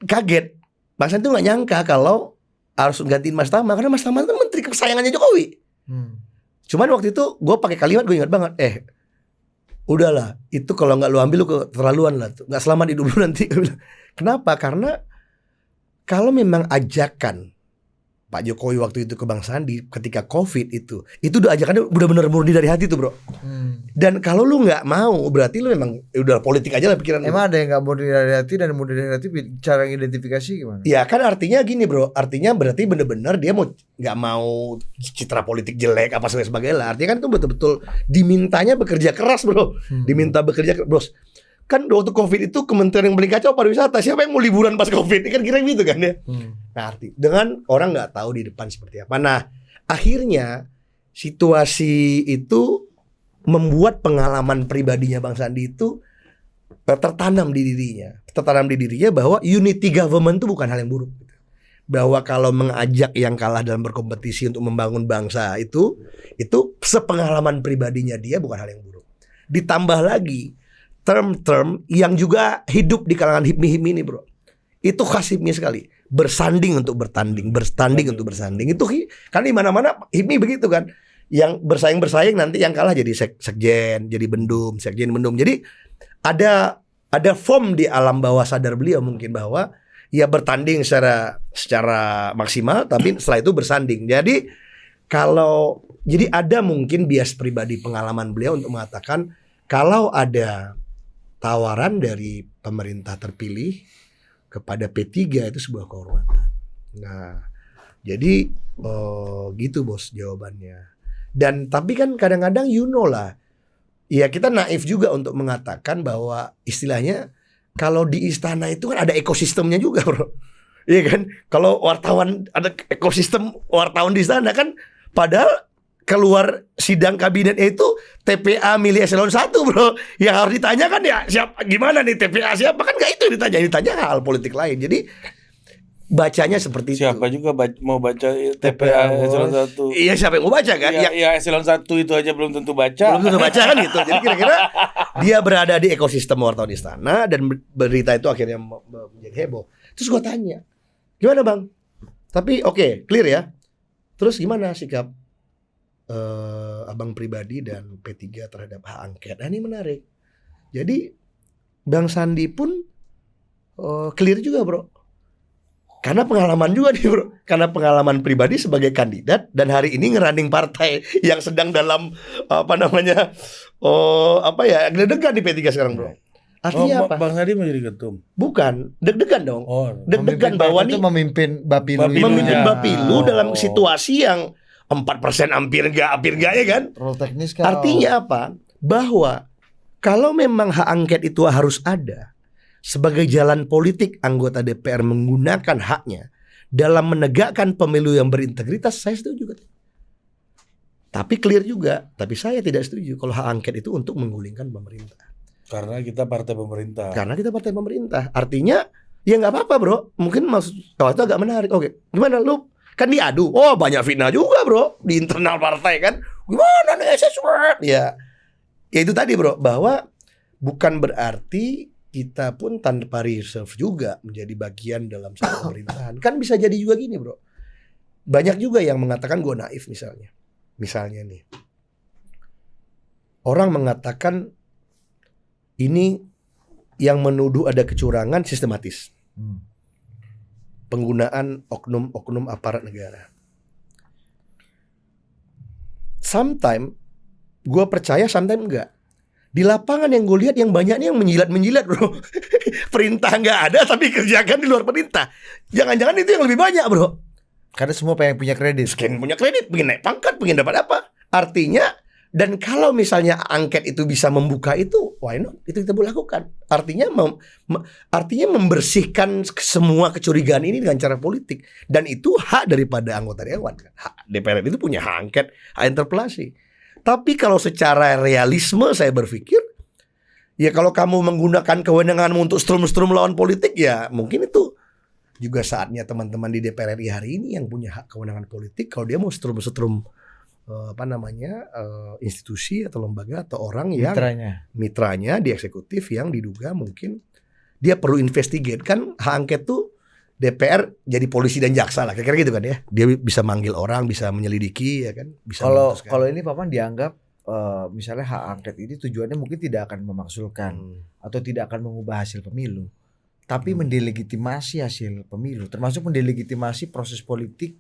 kaget. Bang Sandi tuh nggak nyangka kalau harus gantiin Mas Tama, karena Mas Tama itu kan menteri kesayangannya Jokowi. Cuman waktu itu gua pakai kalimat, gue ingat banget, udahlah, itu kalau nggak lu ambil lu keterlaluan lah tuh, nggak selamat hidup lu nanti. Kenapa? Karena kalau memang ajakan Pak Jokowi waktu itu ke Bang Sandi ketika COVID itu udah ajakannya udah bener murni dari hati tuh bro. Dan kalau lu nggak mau, berarti lu memang udah politik aja lah pikiran lu. Emang ada yang nggak murni dari hati dan murni dari hati, cara identifikasi gimana? Ya kan artinya gini bro, artinya berarti bener-bener dia mau nggak mau citra politik jelek apa sebagainya lah. Artinya kan itu betul-betul dimintanya bekerja keras bro, diminta bekerja keras bro. Kan waktu COVID itu kementerian yang paling kacau pariwisata. Siapa yang mau liburan pas COVID? Kan kira gitu kan ya. Nah arti dengan orang nggak tahu di depan seperti apa. Nah akhirnya situasi itu membuat pengalaman pribadinya Bang Sandi itu tertanam di dirinya bahwa unity government itu bukan hal yang buruk. Bahwa kalau mengajak yang kalah dalam berkompetisi untuk membangun bangsa itu sepengalaman pribadinya dia bukan hal yang buruk. Ditambah lagi term-term yang juga hidup di kalangan HIPMI ini bro. Itu khas HIPMI sekali. Bersanding untuk bertanding, bertanding untuk bersanding. Itu kan di mana-mana HIPMI begitu kan. Yang bersaing nanti yang kalah jadi sekjen, jadi bendum, sekjen bendum. Jadi ada form di alam bawah sadar beliau mungkin bahwa ya bertanding secara maksimal, tapi setelah itu bersanding. Jadi ada mungkin bias pribadi pengalaman beliau untuk mengatakan kalau ada tawaran dari pemerintah terpilih kepada P3 itu sebuah kehormatan. Nah, jadi gitu bos jawabannya. Dan tapi kan kadang-kadang lah, ya kita naif juga untuk mengatakan bahwa istilahnya kalau di istana itu kan ada ekosistemnya juga bro. Iya kan? Kalau wartawan ada ekosistem wartawan di istana kan, padahal keluar sidang kabinet itu TPA milih eselon 1 bro. Yang harus ditanyakan ya gimana nih TPA siapa, kan gak itu ditanya hal politik lain. Jadi bacanya seperti siapa itu. juga mau baca TPA eselon 1. Iya siapa yang mau baca kan? Ya eselon 1 itu aja belum tentu baca. Belum tentu baca kan gitu. Jadi kira-kira dia berada di ekosistem wartawan istana dan berita itu akhirnya menjadi heboh. Terus gue tanya, gimana bang? Tapi oke, clear ya. Terus gimana sikap abang pribadi dan P3 terhadap hak angket? Nah, ini menarik. Jadi Bang Sandi pun clear juga bro. Karena pengalaman juga nih bro. Karena pengalaman pribadi sebagai kandidat dan hari ini ngerunning partai yang sedang dalam deg-degan di P3 sekarang bro. Artinya apa? Bang Sandi mau jadi ketum? Bukan, deg-degan dong. Deg-degan Memimpin bahwa itu nih memimpin Bapilu. memimpin Bapilu dalam Oh. situasi yang 4% hampir enggak ya kan? Role teknis kan. Artinya apa? Bahwa kalau memang hak angket itu harus ada sebagai jalan politik anggota DPR menggunakan haknya dalam menegakkan pemilu yang berintegritas, saya setuju. Tapi clear juga, tapi saya tidak setuju kalau hak angket itu untuk menggulingkan pemerintah. Karena kita partai pemerintah. Karena kita partai pemerintah. Artinya ya nggak apa-apa bro. Mungkin maksud itu agak menarik. Oke, gimana lu? Kan diadu. Oh banyak fitnah juga bro di internal partai kan. Gimana nih SSW? Ya itu tadi bro, bahwa bukan berarti kita pun tanpa reserve juga menjadi bagian dalam satu pemerintahan. Kan bisa jadi juga gini bro. Banyak juga yang mengatakan gue naif misalnya. Misalnya nih, orang mengatakan ini yang menuduh ada kecurangan sistematis. Penggunaan oknum-oknum aparat negara. Sometimes gue percaya, sometimes enggak. Di lapangan yang gue lihat yang banyak nih yang menjilat bro. Perintah nggak ada tapi kerjakan di luar perintah. Jangan-jangan itu yang lebih banyak bro. Karena semua pengen punya kredit. Pengen punya kredit, pengen naik pangkat, pengen dapat apa. Artinya, dan kalau misalnya angket itu bisa membuka itu, why not? Itu kita boleh lakukan. Artinya artinya membersihkan semua kecurigaan ini dengan cara politik. Dan itu hak daripada anggota dewan. Hak DPR itu punya hak angket, hak interpelasi. Tapi kalau secara realisme saya berpikir Ya kalau kamu menggunakan kewenanganmu untuk strum-strum lawan politik, ya mungkin itu juga saatnya teman-teman di DPR RI hari ini yang punya hak kewenangan politik, kalau dia mau strum-strum institusi atau lembaga atau orang yang mitranya di eksekutif yang diduga mungkin dia perlu investigate. Kan hak angket tuh DPR jadi polisi dan jaksa lah, kira-kira gitu kan ya. Dia bisa manggil orang, bisa menyelidiki, ya kan. Bisa memutuskan. Kalau ini Paman dianggap misalnya hak angket ini tujuannya mungkin tidak akan memaksulkan atau tidak akan mengubah hasil pemilu, tapi mendelegitimasi hasil pemilu, termasuk mendelegitimasi proses politik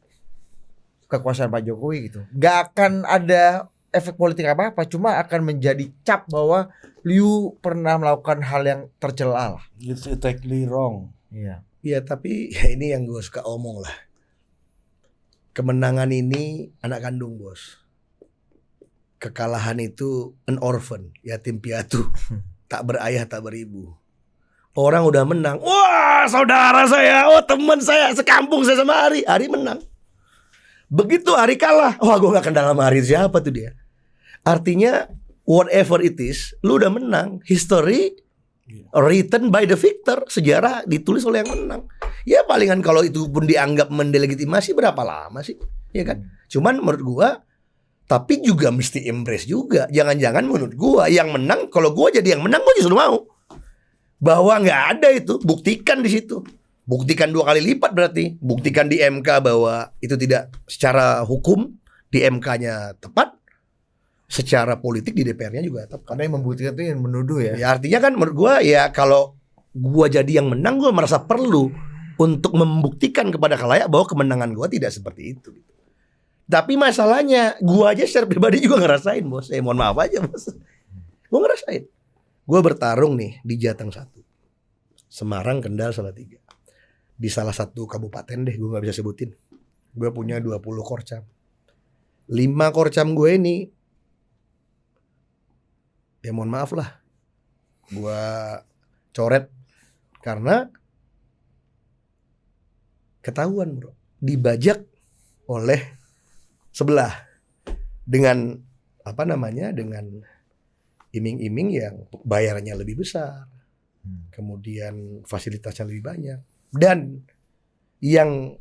kekuasaan Pak Jokowi gitu. Gak akan ada efek politik apa-apa, cuma akan menjadi cap bahwa Liu pernah melakukan hal yang tercela lah. It's exactly wrong. Iya. Ya tapi ya ini yang gue suka omong lah. Kemenangan ini anak kandung, bos. Kekalahan itu an orphan, yatim piatu. Tak berayah, tak beribu. Orang udah menang. Wah, saudara saya, teman saya, sekampung saya sama Ari. Ari menang. Begitu Ari kalah, wah gue gak kenal sama Ari, siapa tuh dia. Artinya whatever it is, lu udah menang. History written by the victor. Sejarah ditulis oleh yang menang. Ya palingan kalau itu pun dianggap mendelegitimasi, berapa lama sih, ya kan? Cuman menurut gua, tapi juga mesti embrace juga. Jangan-jangan menurut gua yang menang, kalau gua jadi yang menang, gua justru mau bahwa nggak ada itu. Buktikan di situ. Buktikan 2 kali lipat berarti. Buktikan di MK bahwa itu tidak secara hukum di MK-nya tepat. Secara politik di DPR-nya juga tepat. Karena yang membuktikan itu yang menuduh ya. Ya artinya kan menurut gua ya kalau gua jadi yang menang, gua merasa perlu untuk membuktikan kepada khalayak bahwa kemenangan gua tidak seperti itu. Tapi masalahnya gua aja secara pribadi juga ngerasain, bos. Mohon maaf aja, bos. Gua ngerasain. Gua bertarung nih di Jateng 1, Semarang, Kendal, Salatiga. Di salah satu kabupaten deh, gue gak bisa sebutin. Gue punya 20 korcam. 5 korcam gue ini, ya mohon maaf lah, gue coret. Karena ketahuan bro, dibajak oleh sebelah. Dengan dengan iming-iming yang bayarannya lebih besar. Kemudian fasilitasnya lebih banyak. Dan yang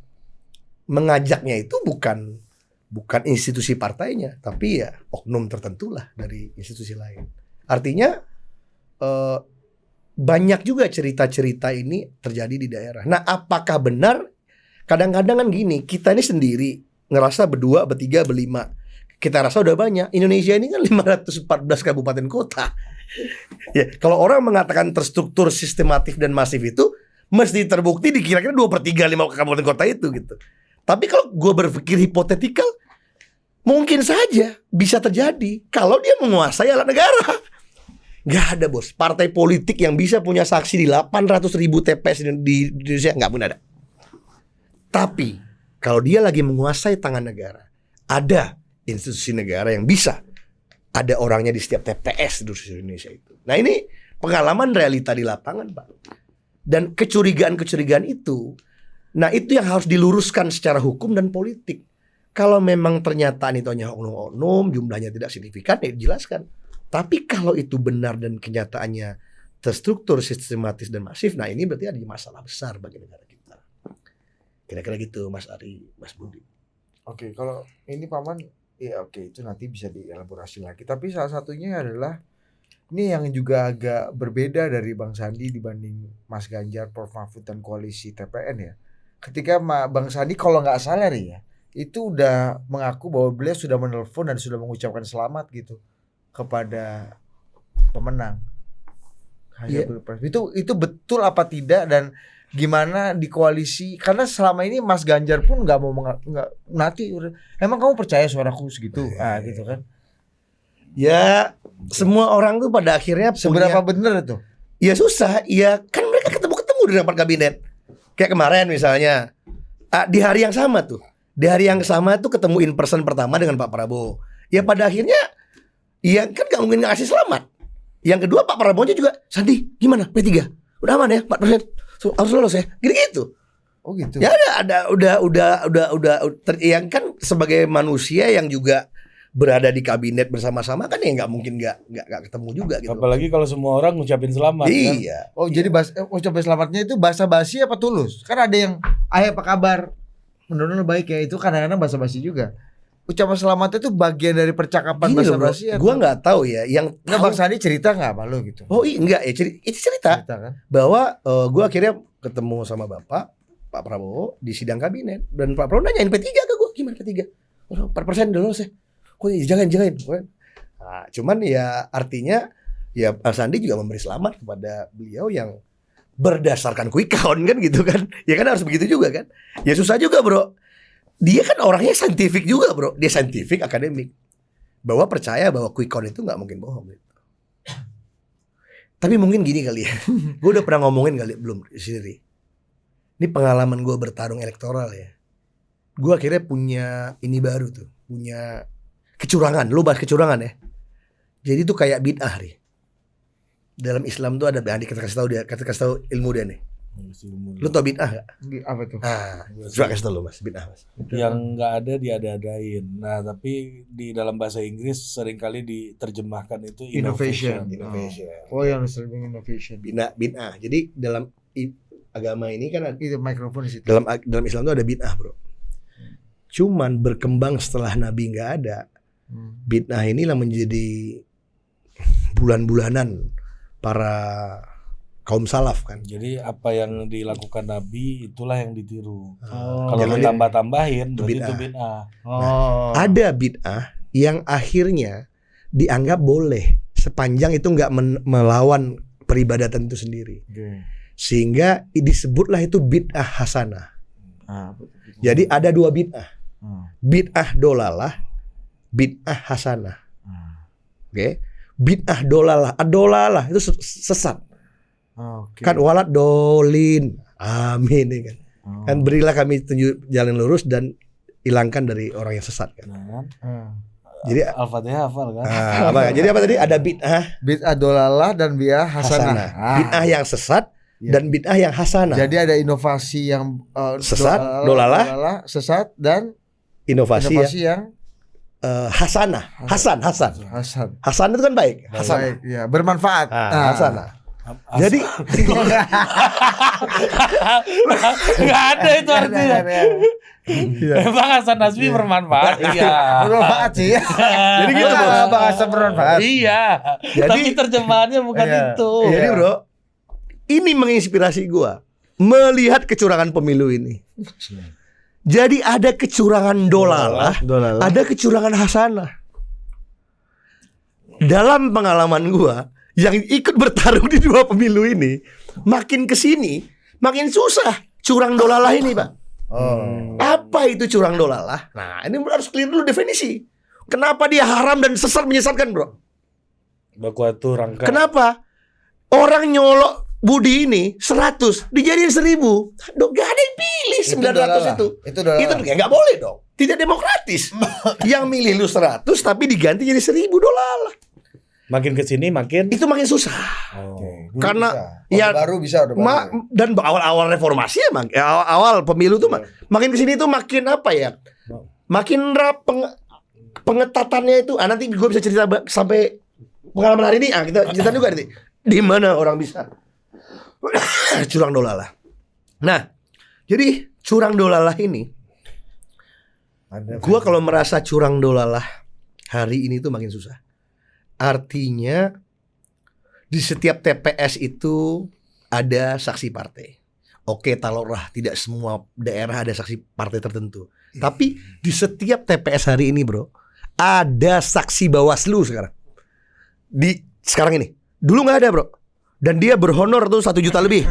mengajaknya itu bukan institusi partainya, tapi ya oknum tertentu lah dari institusi lain. Artinya banyak juga cerita-cerita ini terjadi di daerah. Nah, apakah benar? Kadang-kadang kan gini, kita ini sendiri ngerasa berdua, bertiga, berlima. Kita rasa udah banyak. Indonesia ini kan 514 kabupaten kota. Ya, kalau orang mengatakan terstruktur, sistematif dan masif itu mesti terbukti di kira-kira 2/3 5 kabupaten kota itu gitu. Tapi kalau gue berpikir hipotetikal, mungkin saja bisa terjadi kalau dia menguasai alat negara. Gak ada bos, partai politik yang bisa punya saksi di 800.000 TPS di Indonesia, gak pun ada. Tapi kalau dia lagi menguasai tangan negara, ada institusi negara yang bisa ada orangnya di setiap TPS di Indonesia itu. Nah ini pengalaman realita di lapangan, Pak. Dan kecurigaan-kecurigaan itu, nah itu yang harus diluruskan secara hukum dan politik. Kalau memang ternyata itu hanya oknum-oknum, jumlahnya tidak signifikan, ya dijelaskan. Tapi kalau itu benar dan kenyataannya terstruktur, sistematis dan masif, nah ini berarti ada masalah besar bagi negara kita. Kira-kira gitu, Mas Ari, Mas Budi. Oke, kalau ini Paman, ya oke, itu nanti bisa dielaborasi lagi. Tapi salah satunya adalah ini yang juga agak berbeda dari Bang Sandi dibanding Mas Ganjar, Prof Mahfud dan koalisi TPN ya. Ketika Bang Sandi kalau nggak salah ya, itu udah mengaku bahwa beliau sudah menelpon dan sudah mengucapkan selamat gitu kepada pemenang hasil pilpres. Itu betul apa tidak, dan gimana di koalisi? Karena selama ini Mas Ganjar pun nggak mau nanti. Emang kamu percaya suaraku segitu? Gitu kan? Ya, semua orang tuh pada akhirnya seberapa bener itu? Ya susah. Ya kan mereka ketemu di rapat kabinet. Kayak kemarin misalnya, di hari yang sama tuh. Di hari yang sama tuh ketemu in person pertama dengan Pak Prabowo. Ya pada akhirnya, ya kan gak mungkin ngasih selamat. Yang kedua Pak Prabowo juga, Sandi gimana P3? Udah aman ya 4%? Harus lolos ya? Gitu-gitu. Oh gitu. Ya udah yang kan sebagai manusia yang juga berada di kabinet bersama-sama kan ya nggak mungkin nggak ketemu juga gitu. Apalagi kalau semua orang ngucapin selamat kan. Iya. Oh jadi ucapan selamatnya itu basa-basi apa tulus? Kan ada yang apa kabar? Menurut lu baik ya, itu kadang-kadang basa-basi juga. Ucapan selamatnya itu bagian dari percakapan Gini loh bro, basa-basi ya. gue nggak tahu ya. Yang Nggak, tahu- Bang Sandi cerita nggak sama lu gitu? Oh iya enggak ya, itu cerita Cerita kan? bahwa gue akhirnya ketemu sama Pak Prabowo di sidang kabinet dan Pak Prabowo nanyain P3 ke gue, gimana P3? Oh, 4% dulu sih. Kok jangan. Nah, cuman ya artinya ya Pak Sandi juga memberi selamat kepada beliau yang berdasarkan quick count kan gitu kan. Ya kan harus begitu juga kan. Ya susah juga bro. Dia kan orangnya saintifik juga bro. Dia saintifik, akademik. Bahwa percaya bahwa quick count itu gak mungkin bohong gitu. Tapi mungkin gini kali ya. Gue udah pernah ngomongin kali belum sendiri. Ini pengalaman gue bertarung elektoral ya. Gue akhirnya punya ini baru tuh. Punya kecurangan. Lu bahas kecurangan ya. Jadi tuh kayak bid'ah nih. Dalam Islam tuh ada Andi kasih tahu ilmu dia nih. Lu tau bid'ah gak? Apa tuh? Coba kasih tau lu mas, bid'ah mas. Yang nggak ada diada-adain. Nah, tapi di dalam bahasa Inggris seringkali diterjemahkan itu Innovation. Innovation. Oh yang serving innovation. Bid'ah. Jadi dalam agama ini kan Itu mikrofon di situ. dalam Islam tuh ada bid'ah bro. Cuman berkembang setelah Nabi nggak ada. Bid'ah inilah menjadi bulan-bulanan para kaum salaf kan. Jadi apa yang dilakukan Nabi itulah yang ditiru. Oh, Kalau jangan ditambah-tambahin berarti bid'ah. itu bid'ah. Oh. Ada bid'ah yang akhirnya dianggap boleh sepanjang itu nggak melawan peribadatan itu sendiri. Oke. Sehingga disebutlah itu bid'ah hasanah. Betul. Jadi ada dua bid'ah. Hmm. Bid'ah dolalah, bid'ah hasanah. Hmm. Oke. Bid'ah dolalah itu sesat. Oke. Kan walad dolin. Amin ya kan. Oh. Kan berilah kami tunjuk jalan lurus dan hilangkan dari orang yang sesat kan. Nah, kan? Jadi Al-Fatihah hafal kan? jadi apa tadi? Ada bid'ah Bid'ah dolalah dan bid'ah hasanah. hasanah. Bid'ah yang sesat Iya. dan bid'ah yang hasanah. Jadi ada inovasi yang Sesat, dolalah, sesat dan inovasi yang hasanah. Hasan. hasan. Hasan itu kan baik. Hasanah. Baik, ya, bermanfaat. Hasanah. Jadi Nggak ada itu artinya. Emang Hasan Nasbi bermanfaat? Iya. bermanfaat sih. Jadi gitu, Bos. Bang Hasan bermanfaat. Iya. Jadi- Tapi terjemahannya bukan Iya. itu. Jadi bro, ini menginspirasi gua melihat kecurangan pemilu ini. Jadi ada kecurangan dolalah, ada kecurangan hasanah. Dalam pengalaman gua yang ikut bertarung di dua pemilu ini, makin kesini makin susah curang dolalah ini, Pak. Apa itu curang dolalah? Nah, ini harus clear dulu definisi. Kenapa dia haram dan sesat menyesatkan, bro? Bakuatu rangka. Kenapa? Orang nyolok Budi ini 100 dijadiin 1000. Gak ada yang pilih 900 itu. Itu dolalah. Itu ya nggak boleh dong. Tidak demokratis. Yang milih lu 100 tapi diganti jadi 1000 dolar. Makin kesini makin. Itu makin susah. Dulu Karena bisa. ya baru bisa udah baru. dan awal-awal reformasi emang awal pemilu tuh makin kesini tuh makin apa ya? Makin pengetatannya itu. Nanti gue bisa cerita sampai pengalaman hari ini. Kita cerita juga nanti. Di mana orang bisa curang dolalah. Nah, jadi curang dolalah ini, gua kalau merasa curang dolalah hari ini tuh makin susah. Artinya di setiap TPS itu ada saksi partai. Oke, taruhlah tidak semua daerah ada saksi partai tertentu. Tapi di setiap TPS hari ini, bro, ada saksi Bawaslu sekarang. Sekarang ini. Dulu nggak ada, bro. Dan dia berhonor tuh 1 juta lebih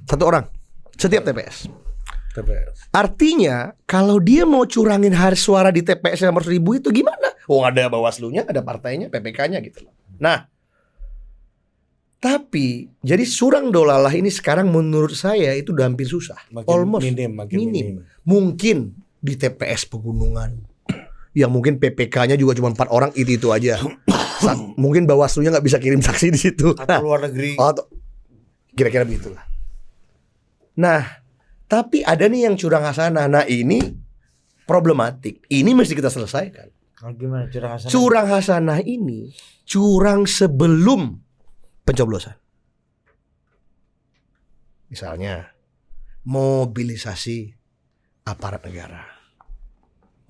satu orang setiap TPS. Artinya kalau dia mau curangin hari suara di TPS yang nomor 1000 itu gimana? Oh, ada Bawaslunya, ada partainya, PPK-nya gitu loh. Nah, tapi jadi curang dolalah ini sekarang menurut saya itu udah hampir susah. Makin minim. Mungkin di TPS pegunungan yang mungkin PPK-nya juga cuma 4 orang itu aja. Mungkin Bawaslunya nggak bisa kirim saksi di situ. Atau luar negeri. Kira-kira begitulah. Nah, tapi ada nih yang curang hasanah. Nah, ini problematik. Ini mesti kita selesaikan. Kalau gimana curang hasanah? Curang hasanah ini curang sebelum pencoblosan. Misalnya mobilisasi aparat negara.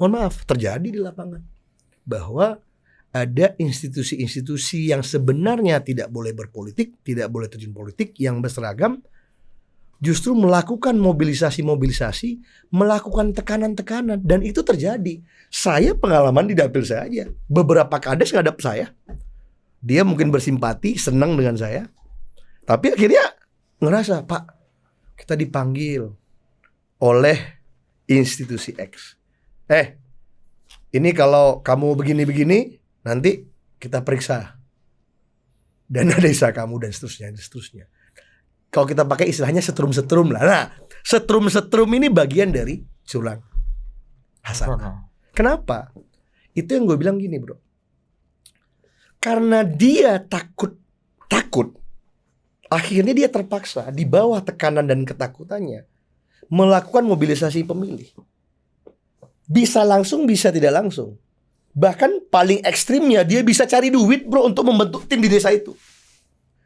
Mohon maaf, terjadi di lapangan bahwa ada institusi-institusi yang sebenarnya tidak boleh berpolitik, tidak boleh terjun politik, yang berseragam, justru melakukan mobilisasi-mobilisasi, melakukan tekanan-tekanan, dan itu terjadi. Saya pengalaman di dapil saya aja, beberapa kades ngadap saya, dia mungkin bersimpati, senang dengan saya, tapi akhirnya ngerasa, Pak, kita dipanggil oleh institusi X. Ini kalau kamu begini-begini, nanti kita periksa dana desa kamu dan seterusnya. Kalau kita pakai istilahnya setrum-setrum lah. Nah, setrum-setrum ini bagian dari curang hasanah. Kenapa? Itu yang gue bilang gini, bro. Karena dia takut, akhirnya dia terpaksa di bawah tekanan dan ketakutannya melakukan mobilisasi pemilih. Bisa langsung, bisa tidak langsung. Bahkan paling ekstrimnya dia bisa cari duit, bro, untuk membentuk tim di desa itu.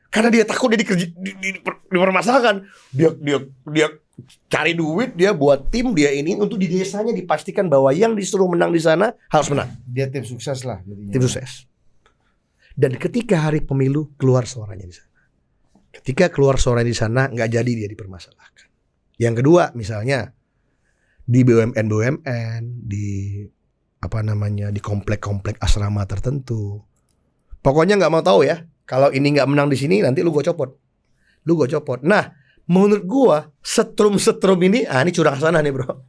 Karena dia takut dia dipermasalahkan. Dia cari duit, dia buat tim, dia ini untuk di desanya dipastikan bahwa yang disuruh menang di sana harus menang. Dia tim sukses lah jadinya. Tim sukses. Dan ketika hari pemilu keluar suaranya di sana. Ketika keluar suara di sana nggak jadi dia dipermasalahkan. Yang kedua misalnya di BUMN, di di komplek-komplek asrama tertentu. Pokoknya nggak mau tahu ya. Kalau ini nggak menang di sini, nanti lu gue copot. Nah, menurut gue setrum ini, ini curang hasanah nih, bro.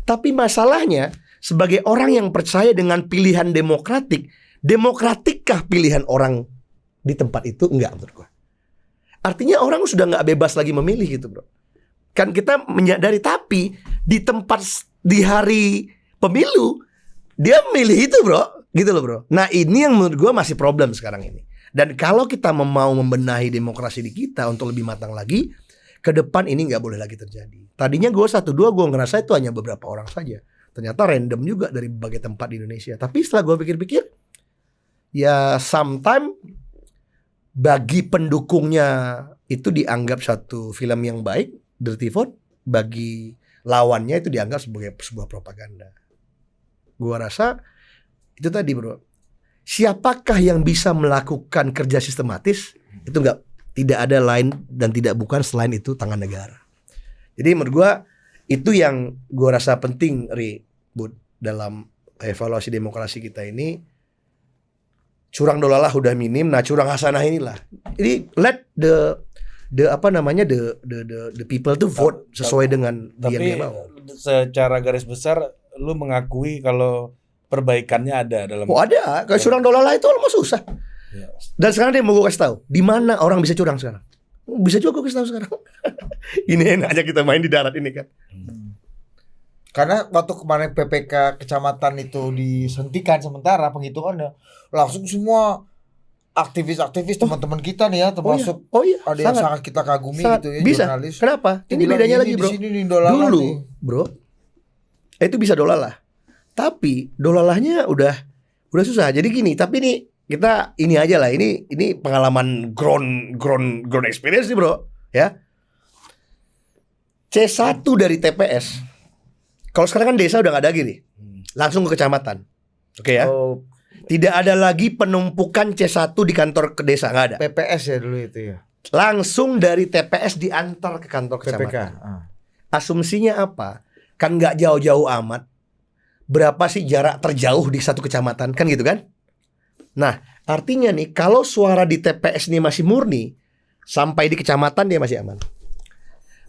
Tapi masalahnya sebagai orang yang percaya dengan pilihan demokratikkah pilihan orang di tempat itu? Enggak, menurut gue. Artinya orang sudah nggak bebas lagi memilih gitu, bro. Kan kita menyadari, tapi di tempat di hari pemilu dia milih itu, bro, gitu loh, bro. Nah, ini yang menurut gue masih problem sekarang ini. Dan kalau kita mau membenahi demokrasi di kita untuk lebih matang lagi, ke depan ini nggak boleh lagi terjadi. Tadinya gue 1-2 gue ngerasa itu hanya beberapa orang saja. Ternyata random juga dari berbagai tempat di Indonesia. Tapi setelah gue pikir-pikir, ya sometimes bagi pendukungnya itu dianggap satu film yang baik, Dirty Vote. Bagi lawannya itu dianggap sebagai sebuah propaganda. Gua rasa itu tadi, bro. Siapakah yang bisa melakukan kerja sistematis? Itu tidak ada lain dan tidak bukan selain itu tangan negara. Jadi menurut gua itu yang gua rasa penting, Bud, dalam evaluasi demokrasi kita ini. Curang dolalah udah minim, nah curang hasanah inilah. Jadi let the people to vote sesuai dengan yang dia mau. Secara garis besar lu mengakui kalau perbaikannya ada dalam. Oh, ada. Kalau curang dolalah itu almost susah. Ya. Dan sekarang dia mau gue kasih tahu di mana orang bisa curang sekarang. Bisa juga gue kasih tahu sekarang. Ini enak aja kita main di darat ini kan. Karena waktu kemarin PPK kecamatan itu dihentikan sementara penghitungannya, langsung semua aktivis-aktivis teman-teman kita nih ya, termasuk ada yang sangat kita kagumi gitu ya, bisa. jurnalis. Kenapa? Ini bedanya lagi, bro. Dulu, bro, itu bisa dolalah. Tapi dolalahnya udah susah. Jadi gini, tapi ini aja lah. Ini pengalaman ground experience nih, bro, ya. C1 dari TPS. Kalau sekarang kan desa udah gak ada lagi nih. Langsung ke kecamatan. Oke ya. Tidak ada lagi penumpukan C1 di kantor ke desa, gak ada. PPS ya dulu itu ya. Langsung dari TPS diantar ke kantor kecamatan. Asumsinya apa? Kan gak jauh-jauh amat. Berapa sih jarak terjauh di satu kecamatan? Kan gitu kan? Nah, artinya nih, kalau suara di TPS ini masih murni, sampai di kecamatan dia masih aman.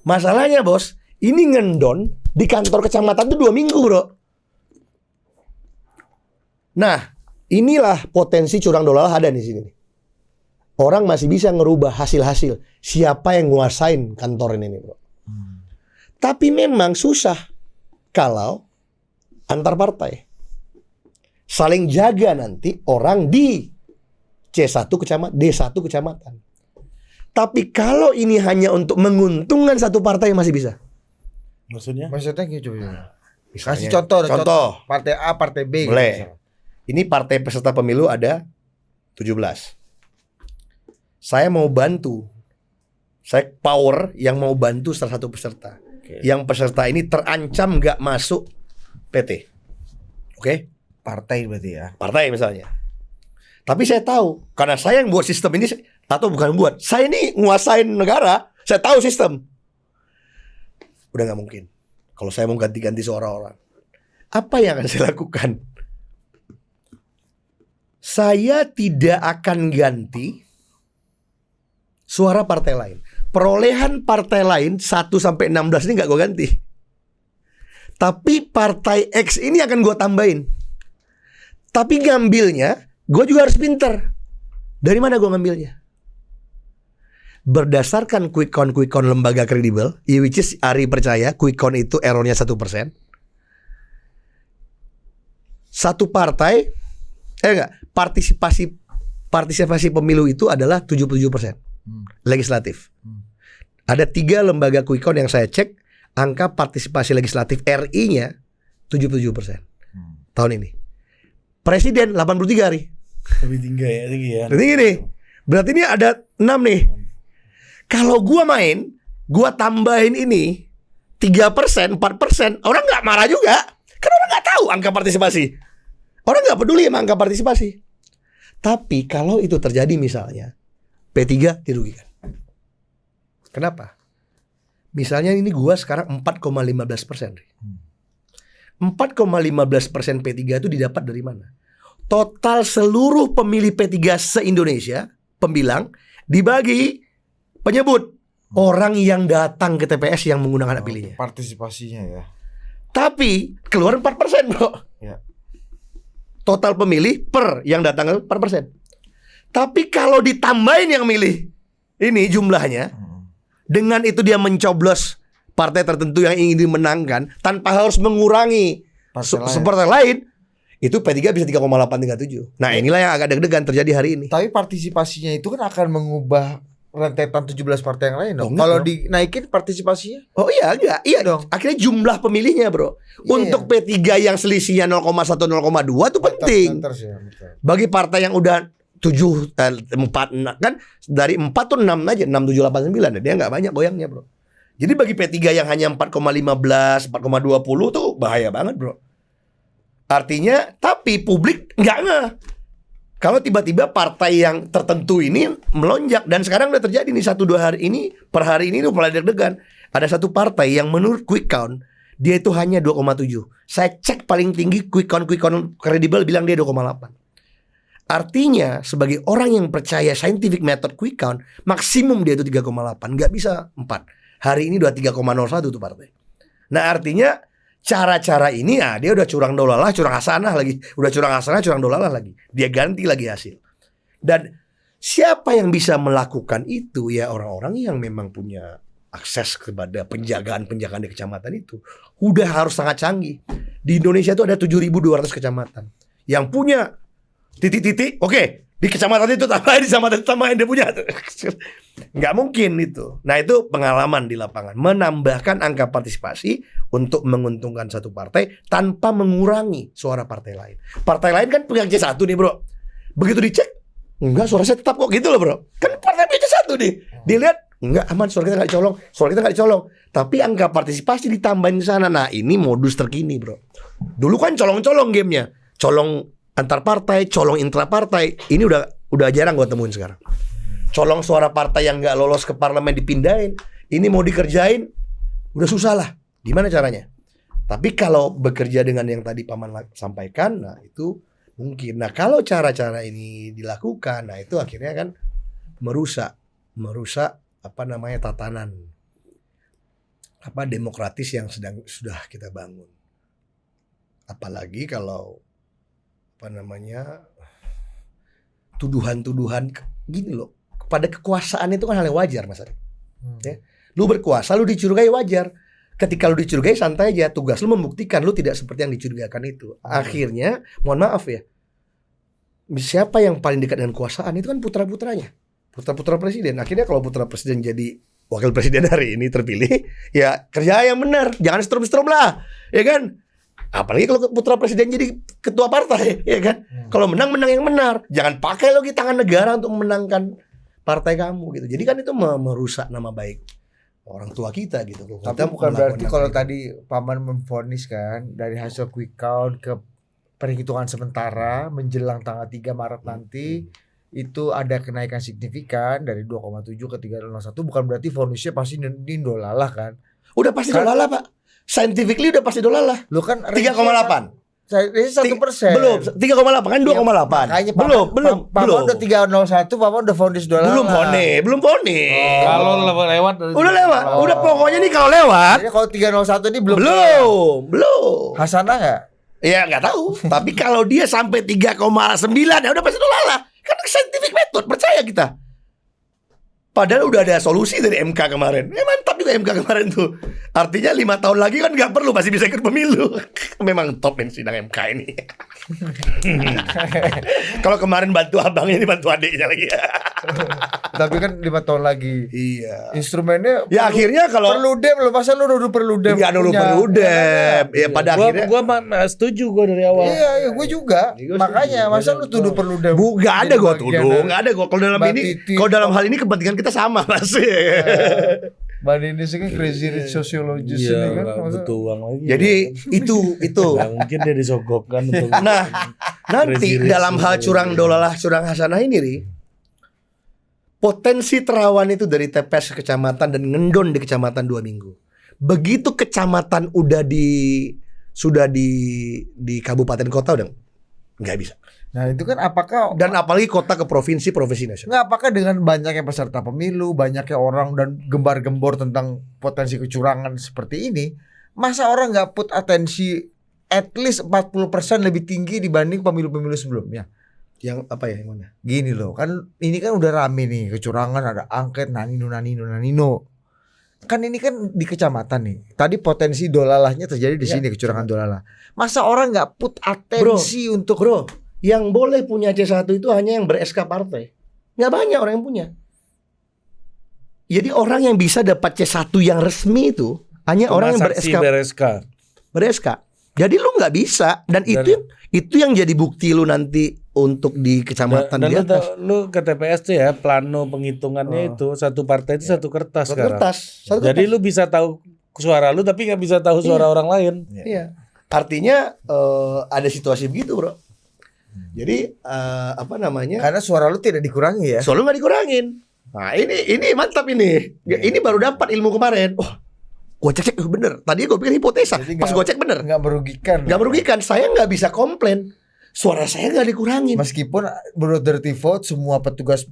Masalahnya, bos, ini ngendon di kantor kecamatan itu 2 minggu, bro. Nah, inilah potensi curang dolalah ada di sini. Orang masih bisa ngerubah hasil-hasil siapa yang nguasain kantor ini, bro. Tapi memang susah kalau antar partai saling jaga nanti orang di C1 kecamatan, D1 kecamatan. Tapi kalau ini hanya untuk menguntungkan satu partai masih bisa. Maksudnya gitu coba. Misalnya, Kasih contoh. Partai A, partai B. Boleh. Gitu. Ini partai peserta pemilu ada 17. Saya mau bantu. Saya power yang mau bantu salah satu peserta. Yang peserta ini terancam nggak masuk PT. Oke? Partai berarti ya. Partai misalnya. Tapi saya tahu, karena saya yang buat sistem ini, atau bukan buat, saya ini nguasain negara, saya tahu sistem. Udah nggak mungkin. Kalau saya mau ganti-ganti seorang-orang, apa yang akan saya lakukan? Saya tidak akan ganti suara partai lain. Perolehan partai lain 1 sampai 16 ini nggak gue ganti. Tapi partai X ini akan gue tambahin. Tapi ngambilnya, gue juga harus pinter. Dari mana gue ngambilnya? Berdasarkan quick count lembaga kredibel, which is Ari percaya quick count itu errornya 1%. Satu partai, partisipasi pemilu itu adalah 77%. Legislatif. Ada 3 lembaga quick count yang saya cek, angka partisipasi legislatif RI-nya 77% tahun ini. Presiden 83 hari. Lebih tinggi ya. Tinggi nih. Berarti ini ada 6 nih. Kalau gua main, gua tambahin ini 3%, 4%, orang nggak marah juga. Karena orang nggak tahu angka partisipasi. Orang nggak peduli sama angka partisipasi. Tapi kalau itu terjadi misalnya, P3 dirugikan. Kenapa? Misalnya ini gua sekarang 4,15%. 4,15% P3 itu didapat dari mana? Total seluruh pemilih P3 se-Indonesia, pembilang, dibagi penyebut orang yang datang ke TPS yang menggunakan hak pilihnya. Partisipasinya ya. Tapi keluar 4%, bro. Ya. Total pemilih per yang datang 4%. Tapi kalau ditambahin yang milih ini jumlahnya, dengan itu dia mencoblos partai tertentu yang ingin dimenangkan tanpa harus mengurangi partai lain, itu P3 bisa 3,837. Nah, inilah yang agak deg-degan terjadi hari ini. Tapi partisipasinya itu kan akan mengubah rentetan 17 partai yang lain dong. enggak Kalau dong. dinaikin partisipasinya? Oh iya, enggak. Iya dong. Akhirnya jumlah pemilihnya, bro. Iya, Untuk P3 yang selisihnya 0,1 0,2 itu penting. Bagi partai yang udah 4 kan dari 4 tuh 6 aja, 6 7 8 9. Dia enggak banyak goyangnya, bro. Jadi bagi P3 yang hanya 4,15, 4,20 tuh bahaya banget, bro. Artinya, tapi publik enggak ngeh. Kalau tiba-tiba partai yang tertentu ini melonjak, dan sekarang udah terjadi nih 1-2 hari ini, per hari ini udah mulai deg-degan. Ada satu partai yang menurut quick count dia itu hanya 2,7. Saya cek paling tinggi quick count kredibel bilang dia 2,8. Artinya sebagai orang yang percaya scientific method quick count, maksimum dia itu 3,8, nggak bisa 4. Hari ini udah 3,01 tuh partai. Nah, artinya cara-cara ini dia udah curang dolalah, curang hasanah lagi. Udah curang hasanah, curang dolalah lagi. Dia ganti lagi hasil. Dan siapa yang bisa melakukan itu? Ya orang-orang yang memang punya akses kepada penjagaan di kecamatan itu. Udah harus sangat canggih. Di Indonesia itu ada 7.200 kecamatan. Yang punya titik-titik, oke, di kecamatan itu tambahin, di kecamatan itu tambahin, dia punya. Nggak mungkin itu. Nah, itu pengalaman di lapangan. Menambahkan angka partisipasi untuk menguntungkan satu partai tanpa mengurangi suara partai lain. Partai lain kan punya C1 nih, bro. Begitu dicek, enggak, suara saya tetap kok, gitu loh, bro. Kan partai punya C1 nih. Dilihat, enggak, aman, suara kita nggak dicolong. Suara kita nggak dicolong. Tapi angka partisipasi ditambahin ke sana. Nah, ini modus terkini, bro. Dulu kan colong-colong gamenya. Colong antar partai, colong intra partai. Ini udah jarang gue temuin sekarang. Colong suara partai yang nggak lolos ke parlemen dipindahin. Ini mau dikerjain, udah susah lah. Gimana caranya? Tapi kalau bekerja dengan yang tadi Paman sampaikan, nah itu mungkin. Nah, kalau cara-cara ini dilakukan, nah itu akhirnya kan merusak tatanan demokratis yang sudah kita bangun. Apalagi kalau tuduhan-tuduhan gini loh, pada kekuasaan itu kan hal yang wajar, Mas Ari. Ya. Lu berkuasa, lu dicurigai wajar. Ketika lu dicurigai santai aja, tugas lu membuktikan lu tidak seperti yang dicurigakan itu. Akhirnya, mohon maaf ya, siapa yang paling dekat dengan kekuasaan itu kan putra-putranya, putra-putra presiden. Akhirnya kalau putra presiden jadi wakil presiden hari ini terpilih, ya kerja yang benar, jangan strum-strum lah, ya kan? Apalagi kalau putra presiden jadi ketua partai, ya kan? Kalau menang yang benar. Jangan pakai lagi tangan negara untuk memenangkan partai kamu gitu. Jadi kan itu merusak nama baik orang tua kita gitu. Tapi Kita bukan melakukan berarti apa kalau itu. tadi Paman memvonis kan dari hasil quick count ke perhitungan sementara menjelang tanggal 3 Maret nanti itu ada kenaikan signifikan dari 2,7 ke 3,01, bukan berarti vonisnya pasti Indolalah kan. Udah pasti Kan- dolala Pak. Scientifically udah pasti dolala. Lu kan 3,8. Ini 1%. Belum 3,8 kan 2,8. Makanya Belum. Paman udah 3,01, Paman udah vonis Dolala. Belum pone. Kalau lewat dari Udah lewat. Oh. Udah pokoknya nih kalau lewat Jadi kalau 3,01 ini belum. belum. Hasanah enggak? Ya nggak tahu. Tapi kalau dia sampai 3,9 ya udah pasti dolala. Kan scientific method, percaya kita. Padahal udah ada solusi dari MK kemarin. Mantap juga MK kemarin tuh. Artinya 5 tahun lagi kan nggak perlu, masih bisa ikut pemilu. Memang top ini sidang MK ini. Kalau kemarin bantu abangnya, ini bantu adiknya lagi. Tapi kan 5 tahun lagi. Iya. Instrumennya Ya akhirnya kalau perlu dem loh, masa lu nuduh perlu dem? nggak dulu punya? perlu dem. Ya pada akhirnya setuju gue dari awal. Iya, gue juga. Makanya masa lu tuduh perlu dem? nggak ada Jadi gue bagian tuduh, dari- nggak ada gue. Kalau dalam Mbak ini, Titi. kalau dalam hal ini kepentingan kita sama mas. Mbak Dini sih kan crazy rich sociologist Iya, ini kan. nggak Masa- butuh uang lagi. Jadi itu. Nggak mungkin dia disogokkan untuk Nah, nanti Crazy rich dalam hal sociologist. curang dolalah, curang hasanah ini, Ri, potensi terawan itu dari TPS ke kecamatan dan ngendon di kecamatan 2 minggu. Begitu kecamatan sudah di kabupaten kota udah nggak bisa. Nah itu kan apakah Dan apalagi kota ke provinsi nasional. nggak, apakah dengan banyaknya peserta pemilu, banyaknya orang dan gembar-gembor tentang potensi kecurangan seperti ini, masa orang nggak put atensi at least 40% lebih tinggi dibanding pemilu-pemilu sebelumnya? Yang apa ya, yang mana? Gini loh, kan ini kan udah rame nih kecurangan, ada angket nanino. Kan ini kan di kecamatan nih. Tadi potensi dolalahnya terjadi di sini, kecurangan dolalah. Masa orang nggak put atensi untuk Bro, yang boleh punya C1 itu hanya yang ber-SK partai. Nggak banyak orang yang punya. Jadi orang yang bisa dapat C1 yang resmi itu hanya orang yang saksi ber-SK. Jadi lu nggak bisa. Dan itu yang jadi bukti lu nanti untuk di kecamatan Dan di atas. lu ke TPS tuh ya, plano penghitungannya itu satu partai itu satu kertas Satu sekarang. Satu Jadi kertas. lu bisa tahu suara lu tapi nggak bisa tahu suara orang lain. Iya. Artinya ada situasi begitu, bro. Jadi apa namanya? karena suara lu tidak dikurangi ya. Solo nggak dikurangin. Nah ini mantap ini. Ini baru dapat ilmu kemarin. Oh, gue cek bener. Tadi gue pikir hipotesa. Jadi Pas gue cek bener. Nggak merugikan. Nggak merugikan. Saya nggak bisa komplain. Suara saya nggak dikurangin. Meskipun menurut Dirty Vote semua petugas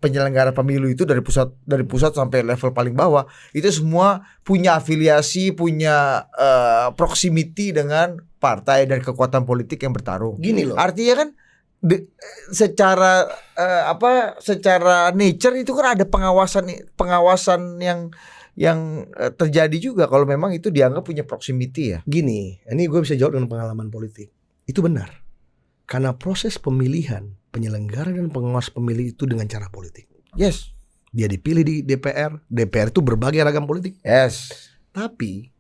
penyelenggara pemilu itu dari pusat sampai level paling bawah itu semua punya afiliasi, punya proximity dengan partai dan kekuatan politik yang bertarung. Gini loh. Artinya kan secara secara nature itu kan ada pengawasan yang terjadi juga kalau memang itu dianggap punya proximity ya. Gini. Ini gue bisa jawab dengan pengalaman politik. Itu benar. Karena proses pemilihan penyelenggara dan pengawas pemilih itu dengan cara politik. Yes. Dia dipilih di DPR. DPR itu berbagai ragam politik. Yes. Tapi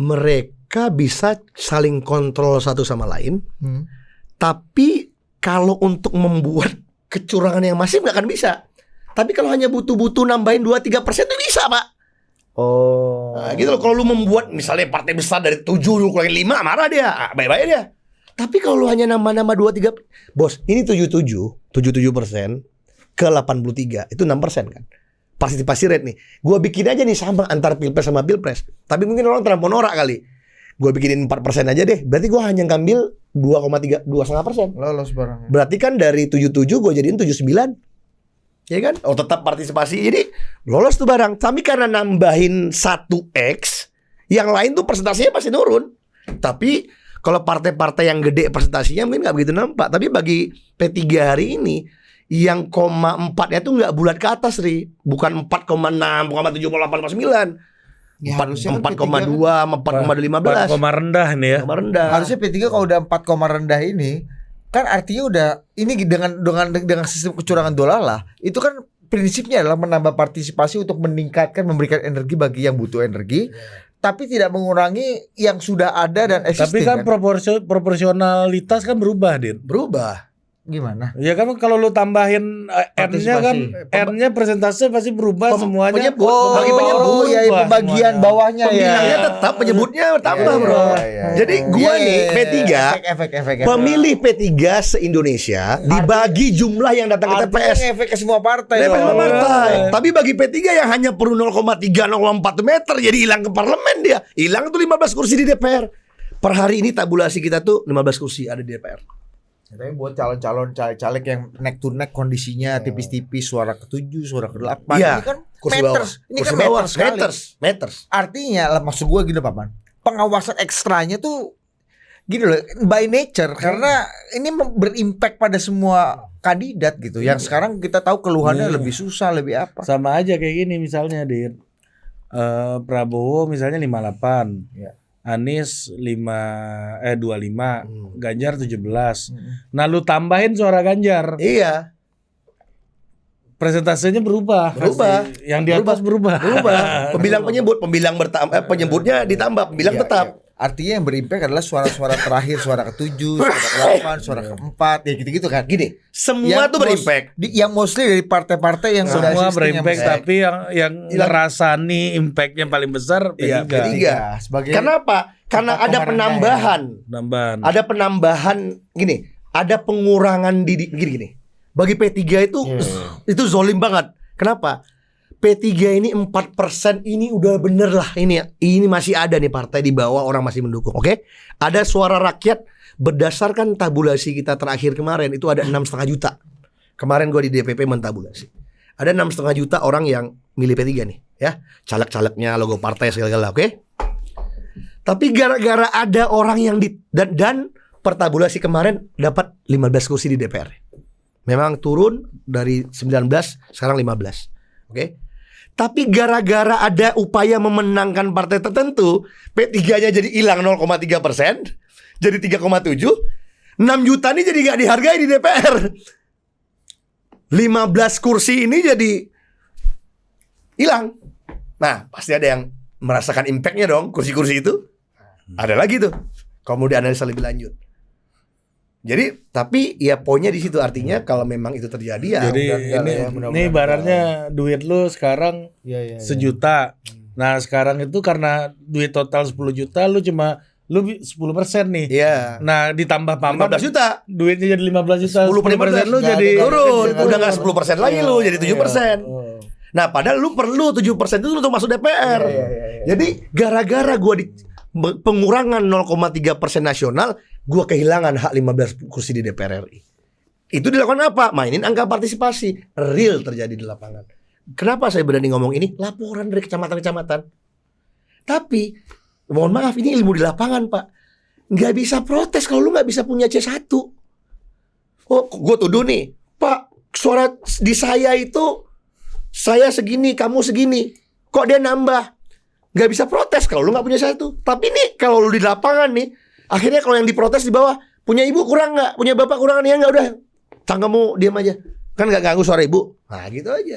mereka bisa saling kontrol satu sama lain. Tapi kalau untuk membuat kecurangan yang masif nggak akan bisa. Tapi kalau hanya butuh nambahin 2-3% itu bisa, Pak. Oh. Nah, gitu loh. Kalau lu membuat misalnya partai besar dari 7 lu kurangin 5, marah dia. Baik-baik dia. Tapi kalau lu hanya nambah 2-3, bos, ini 77% ke 83, itu 6% kan. Partisipasi rate nih. Gua bikin aja nih sama antar pilpres sama pilpres. Tapi mungkin orang terlampau norak kali. Gue bikinin 4% aja deh. Berarti gue hanya ngambil 2,5%. Lolos barangnya. Berarti kan dari 77 gue jadiin 79. Ya kan? Oh tetap partisipasi. Jadi lolos tuh barang. Tapi karena nambahin 1x, yang lain tuh presentasinya pasti turun. Tapi kalau partai-partai yang gede presentasinya mungkin gak begitu nampak. Tapi bagi P3 hari ini, yang 4-nya tuh gak bulat ke atas, Ri. Bukan 4,6, 4,7, 8,9. Ya, harusnya kan 4,2 sama 4,15. Koma rendah nih ya. Koma rendah. Harusnya P3 kalau udah 4, rendah ini kan artinya udah ini dengan sistem kecurangan dolalah itu kan prinsipnya adalah menambah partisipasi untuk meningkatkan, memberikan energi bagi yang butuh energi. tapi tidak mengurangi yang sudah ada dan Tapi existing kan proporsionalitas kan berubah, Din. Berubah. Gimana? Ya kan kalau lu tambahin N-nya kan N-nya persentase pasti berubah semuanya. Bagi penyebut, ya berubah pembagian semuanya. bawahnya Pemilihnya ya. tetap, penyebutnya tambah, Iya, bro. iya. Jadi gua nih P3, efek. pemilih P3 se-Indonesia dibagi jumlah yang datang ke TPS. Efek ke semua partai. Dari dong. semua partai. Tapi bagi P3 yang hanya perlu 0,304 meter jadi hilang ke parlemen dia. Hilang tuh 15 kursi di DPR. Per hari ini tabulasi kita tuh 15 kursi ada di DPR. Tapi buat calon-calon caleg yang neck to neck kondisinya tipis-tipis, suara ke-7, suara ke-8, Iya, ini kan kursi meters. bawah. Ini Kursi kan bawah, meters sekali. meters. Artinya lah, maksud gue gini Pak Man, pengawasan ekstranya tuh gini loh, by nature, karena ini berimpact pada semua kandidat gitu. Yang sekarang kita tahu keluhannya lebih susah, lebih apa. Sama aja kayak gini misalnya, Din. Prabowo misalnya 58. Iya. Anies 25, Ganjar 17. Nah, lu tambahin suara Ganjar, Iya, presentasenya berubah. Berubah. Pasti. Yang di atas berubah. Pembilang penyebut, penyebutnya ditambah, pembilang Iya, tetap. iya. Artinya yang berimpact adalah suara-suara terakhir, suara ke-7, suara ke-8, suara ke-4, ya gitu-gitu kan. Gini, semua tuh berimpact. Yang mostly dari partai-partai yang sudah Semua existing yang berimpact, besar. tapi yang ngerasani impactnya paling besar Iya, P3. P3. Sebagai Kenapa? Karena ada penambahan. Nambahan. Ada penambahan gini, ada pengurangan gini. Bagi P3 itu zolim banget. Kenapa? P3 ini 4% ini udah bener lah ini masih ada nih partai di bawah orang masih mendukung, oke? Ada suara rakyat berdasarkan tabulasi kita terakhir kemarin itu ada 6,5 juta. Kemarin gua di DPP mentabulasi. Ada 6,5 juta orang yang milih P3 nih, ya. Caleg-calegnya, logo partai segala-gala, oke? Tapi gara-gara ada orang yang dan pertabulasi kemarin dapat 15 kursi di DPR. Memang turun dari 19 sekarang 15. Oke. Tapi gara-gara ada upaya memenangkan partai tertentu, P3-nya jadi hilang 0,3%, jadi 3,7. 6 juta ini jadi gak dihargai di DPR. 15 kursi ini jadi hilang. Nah, pasti ada yang merasakan impactnya dong, kursi-kursi itu. Ada lagi tuh. Kalau mau dianalisa lebih lanjut. Jadi, tapi ya poinnya di situ, artinya kalau memang itu terjadi ya. Jadi ini ibaratnya duit lu sekarang sejuta. Nah, sekarang itu karena duit total 10 juta lu 10% nih. Iya. Nah, ditambah pamor 15 juta. duitnya jadi 15 juta. 10% lu nggak jadi ada, turun. Udah gak 10% lagi lu, jadi 7%. Nah, padahal lu perlu 7% itu untuk masuk DPR. Jadi gara-gara gua di pengurangan 0,3% nasional, gua kehilangan hak 15 kursi di DPR RI. Itu dilakukan apa? Mainin angka partisipasi. Real terjadi di lapangan. Kenapa saya berani ngomong ini? Laporan dari kecamatan-kecamatan. Tapi mohon maaf, ini ilmu di lapangan, Pak. Nggak bisa protes kalau lu nggak bisa punya C1. Oh, gue tuduh nih, Pak, suara di saya itu saya segini, kamu segini. Kok dia nambah? Nggak bisa protes kalau lu nggak punya C1. Tapi nih kalau lu di lapangan nih, akhirnya kalau yang diprotes di bawah, punya ibu kurang nggak? Punya bapak kurang ya nggak? Udah, kamu diam aja. Kan nggak ganggu suara ibu. Nah gitu aja.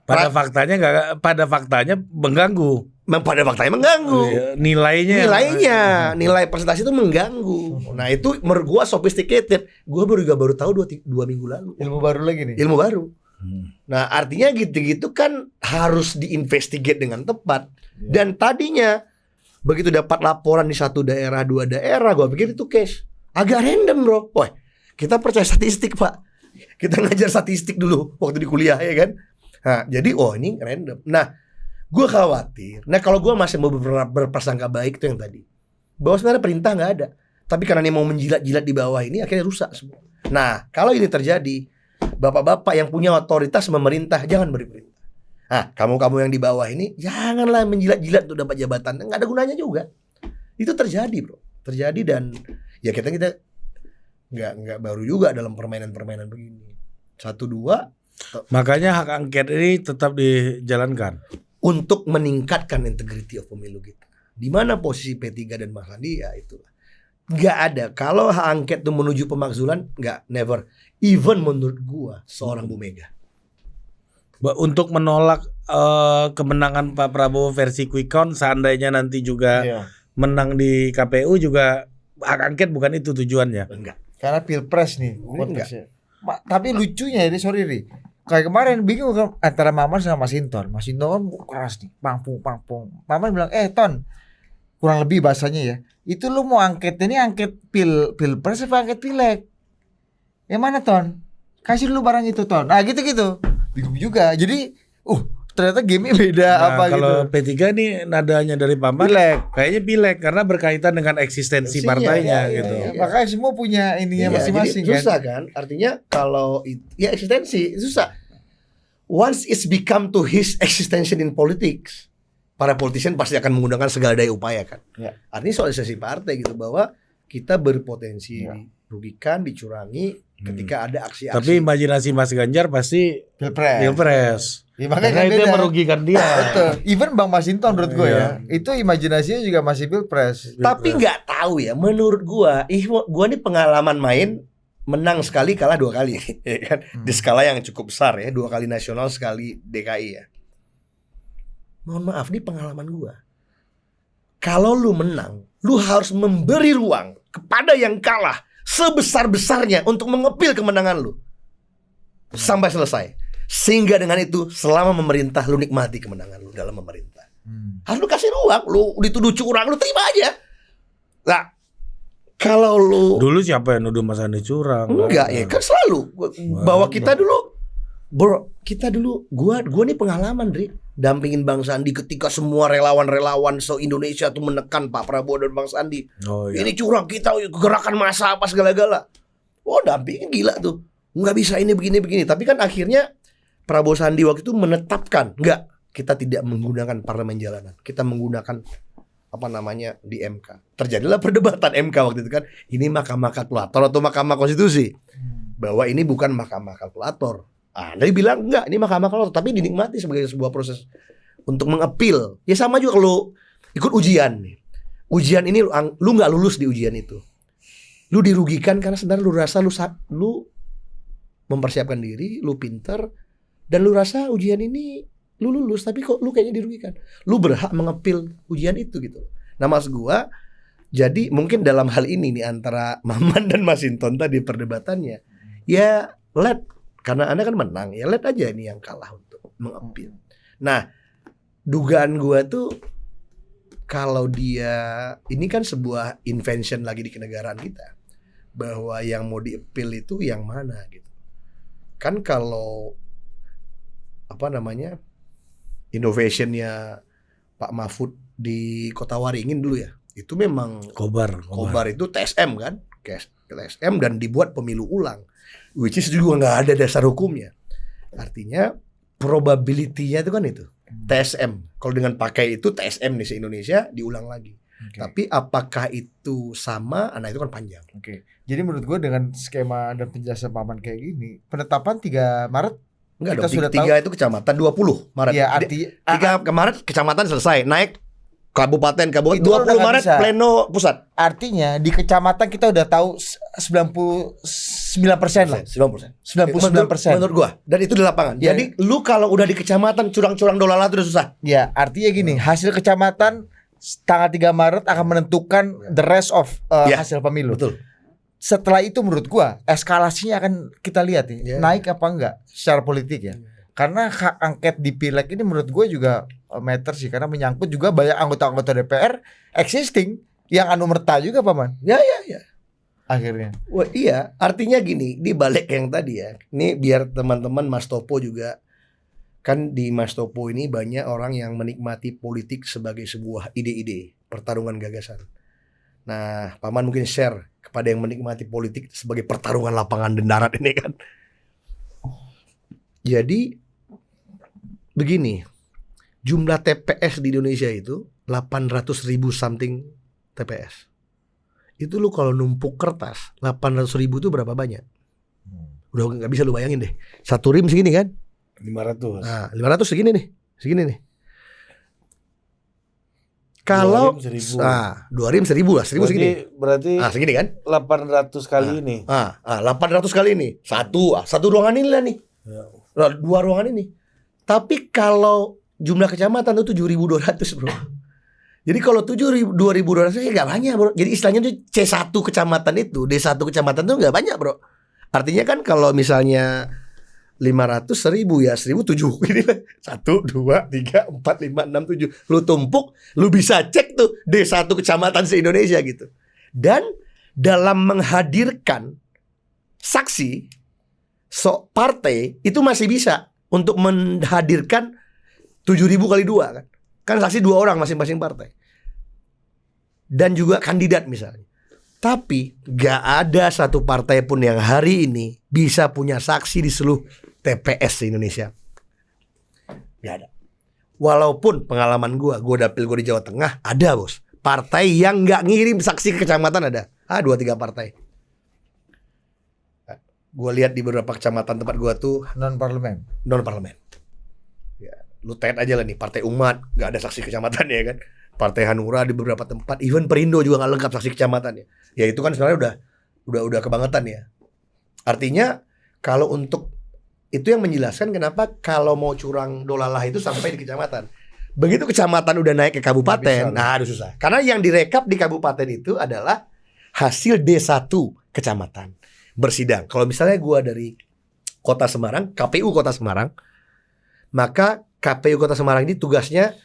pada faktanya mengganggu. Pada faktanya mengganggu. Nilai presentasi itu mengganggu. Nah itu menurut gua sophisticated. Gua baru tahu 2 minggu lalu. Ilmu baru lagi nih. Ilmu baru. Nah artinya gitu-gitu kan harus diinvestigate dengan tepat. Dan tadinya begitu dapat laporan di 1 daerah 2 daerah, gua pikir itu case agak random bro. Wah, kita percaya statistik pak. Kita ngajar statistik dulu waktu di kuliah ya kan. Nah jadi ini random. Nah gue khawatir. Nah kalau gue masih mau berprasangka baik itu yang tadi, bahwa sebenarnya perintah nggak ada, tapi karena dia mau menjilat-jilat di bawah ini akhirnya rusak semua. Nah kalau ini terjadi, bapak-bapak yang punya otoritas memerintah jangan beri perintah. Nah kamu yang di bawah ini janganlah menjilat-jilat untuk dapat jabatan, nggak ada gunanya juga. Itu terjadi bro, terjadi dan ya kita nggak baru juga dalam permainan begini. 1, 2. Makanya hak angket ini tetap dijalankan untuk meningkatkan integrity of pemilu kita. Di mana posisi P3 dan Mas Sandi ya itulah. Nggak ada. Kalau hak angket itu menuju pemakzulan, nggak, never. Even menurut gua seorang Bu Mega. untuk menolak kemenangan Pak Prabowo versi quick count seandainya nanti juga Iya. menang di KPU juga hak angket bukan itu tujuannya. Enggak. Karena pilpres nih Enggak. konteksnya. Tapi lucunya ini sorry Ri. Kayak kemarin bingung kan antara Maman sama Mas Hinton. Mas Hinton kan keras nih, pangpung. Maman bilang, Ton, kurang lebih bahasanya ya. Itu lu mau angket ini angket pilpres apa angket pileg? Yang mana Ton? Kasih dulu barang itu Ton. Nah gitu-gitu. Bingung juga. Jadi, ternyata game beda Nah, apa kalau gitu. P3 nih nadanya dari Paman Pileg. kayaknya pileg karena berkaitan dengan eksistensi partainya iya, gitu. iya. Makanya semua punya ininya Iya, masing-masing jadi kan. susah kan? Artinya kalau ya eksistensi susah. Once it's become to his existential in politics, para politician pasti akan menggunakan segala daya upaya kan. Ya. Artinya soalisasi partai gitu bahwa kita berpotensi Ya. dirugikan, dicurangi ketika ada aksi-aksi. Tapi imajinasi Mas Ganjar pasti pilpres. Ya, makanya Karena kan itu yang beda. merugikan dia. Betul. Even Bang Masinton menurut gue Iya. ya, itu imajinasinya juga masih pilpres. Tapi nggak tahu ya, menurut gua nih pengalaman main menang sekali kalah 2 kali ya kan, di skala yang cukup besar ya, 2 kali nasional sekali DKI ya. Mohon maaf, ini pengalaman gua. Kalau lu menang, lu harus memberi ruang kepada yang kalah sebesar-besarnya untuk mengepil kemenangan lu sampai selesai. Sehingga dengan itu selama memerintah lu nikmati kemenangan lu dalam memerintah. Harus lu kasih ruang, lu dituduh curang lu terima aja. Nah, kalau lu Dulu siapa yang nuduh Mas Andi curang? enggak ya kan selalu bahwa kita dulu gua nih pengalaman Dri dampingin Bang Sandi ketika semua relawan-relawan se-Indonesia tuh menekan Pak Prabowo dan Bang Sandi. Oh iya. Ini curang, kita gerakan massa apa segala-gala. Oh, dampingin gila tuh. Nggak bisa ini begini. Tapi kan akhirnya Prabowo Sandi waktu itu menetapkan, enggak, kita tidak menggunakan parlemen jalanan. Kita menggunakan apa namanya di MK. Terjadilah perdebatan MK waktu itu kan. Ini mahkamah kalkulator atau mahkamah konstitusi. Bahwa ini bukan mahkamah kalkulator. Dia bilang enggak, ini mahkamah kalkulator, tapi dinikmati sebagai sebuah proses untuk mengepil. Ya sama juga kalau ikut ujian nih. Ujian ini lu nggak lulus di ujian itu. Lu dirugikan karena sebenarnya lu rasa lu mempersiapkan diri, lu pinter, dan lu rasa ujian ini lu lulus, tapi kok lu kayaknya dirugikan. Lu berhak mengepil ujian itu gitu. Nah mas gua, jadi mungkin dalam hal ini nih antara Maman dan Mas Hinton tadi perdebatannya, ya karena Anda kan menang, ya aja ini yang kalah untuk mengepil. Nah dugaan gua tuh kalau dia, ini kan sebuah invention lagi di kenegaraan kita, bahwa yang mau diepil itu yang mana gitu. Kan kalau apa namanya innovationnya Pak Mahfud di Kota Waringin dulu ya, itu memang Kobar. Kobar itu TSM kan, TSM dan dibuat pemilu ulang, which is juga nggak ada dasar hukumnya. Artinya probability-nya itu kan itu TSM. Kalau dengan pakai itu TSM nih se-Indonesia diulang lagi. Oke. Tapi apakah itu sama? Nah itu kan panjang. Oke. Jadi menurut gue dengan skema dan penjelasan Paman kayak gini, penetapan 3 Maret Enggak kita dong, sudah 3 itu kecamatan, 20 Maret. ya artinya 3 Maret kecamatan selesai, naik kabupaten, Itu 20 udah nggak Maret bisa. pleno pusat. artinya di kecamatan kita udah tahu 99% lah. 90%. 99%. Menurut gua. Dan itu di lapangan. Ya. Jadi lu kalau udah di kecamatan curang-curang dolala itu udah susah. Ya, artinya gini, hasil kecamatan tanggal 3 Maret akan menentukan the rest of Ya, hasil pemilu. Betul. Setelah itu menurut gua eskalasinya akan kita lihat nih, Ya. naik apa enggak secara politik ya. Karena hak angket di pileg ini menurut gue juga matter sih, karena menyangkut juga banyak anggota-anggota DPR existing yang anumerta juga Paman Ya. akhirnya. Wah, iya, artinya gini, di balik yang tadi ya. Ini biar teman-teman Mas Topo juga, kan di Mas Topo ini banyak orang yang menikmati politik sebagai sebuah ide-ide, pertarungan gagasan. Nah, Paman mungkin share kepada yang menikmati politik sebagai pertarungan lapangan dan darat ini kan. Jadi begini, jumlah TPS di Indonesia itu 800.000 something TPS. Itu lu kalau numpuk kertas 800.000 itu berapa banyak? Udah nggak bisa lu bayangin deh. Satu rim segini kan? 500. Nah, 500 segini nih. Kalau 2 rim 1.000. 2 rim 1.000 lah, 1.000 segini. Berarti Segini kan? 800 kali ini. 800 kali ini. Satu ruangan ini lah nih. Ya. Nah, 2 ruangan ini. Tapi kalau jumlah kecamatan itu 7.200 bro. Jadi kalau 2.200 ya nggak banyak bro. Jadi istilahnya tuh C1 kecamatan itu, D1 kecamatan itu nggak banyak bro. Artinya kan kalau misalnya 500, 1.000 ya 1.007. Ini 1, 2, 3, 4, 5, 6, 7. Lu tumpuk, lu bisa cek tuh D1 kecamatan se-Indonesia gitu. Dan dalam menghadirkan saksi partai itu masih bisa untuk menghadirkan 7.000 kali 2 kan. Kan saksi 2 orang masing-masing partai. Dan juga kandidat misalnya. Tapi gak ada satu partai pun yang hari ini bisa punya saksi di seluruh TPS di Indonesia. Gak ada. Walaupun pengalaman gue dapil gue di Jawa Tengah ada bos. Partai yang gak ngirim saksi ke kecamatan ada. 2-3 partai. Gue lihat di beberapa kecamatan tempat gue tuh Non parlemen. Ya, lu tet aja lah nih Partai Umat gak ada saksi kecamatan ya kan. Partai Hanura di beberapa tempat, even Perindo juga gak lengkap saksi kecamatan ya. Ya itu kan sebenarnya udah kebangetan ya. Artinya kalau untuk itu yang menjelaskan kenapa kalau mau curang dolalah itu sampai di kecamatan. Begitu kecamatan udah naik ke kabupaten, aduh susah. Karena yang direkap di kabupaten itu adalah hasil D1 kecamatan bersidang. Kalau misalnya gua dari Kota Semarang, KPU Kota Semarang, maka KPU Kota Semarang ini tugasnya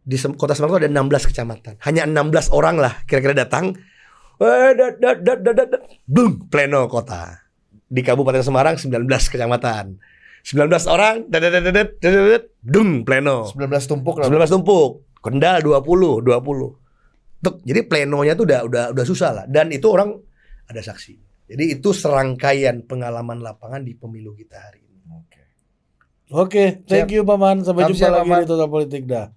di Kota Semarang itu ada 16 kecamatan. Hanya 16 orang lah kira-kira datang. Boom, pleno kota. Di Kabupaten Semarang 19 kecamatan. 19 orang, dung, pleno. 19 tumpuk lah. 19 tumpuk. Kendal 20. Tuh, jadi plenonya tuh udah susah lah. Dan itu orang ada saksi. Jadi itu serangkaian pengalaman lapangan di pemilu kita hari ini. Oke, thank you Paman. Sampai jumpa Siap, lagi Paman. di Total Politik dah.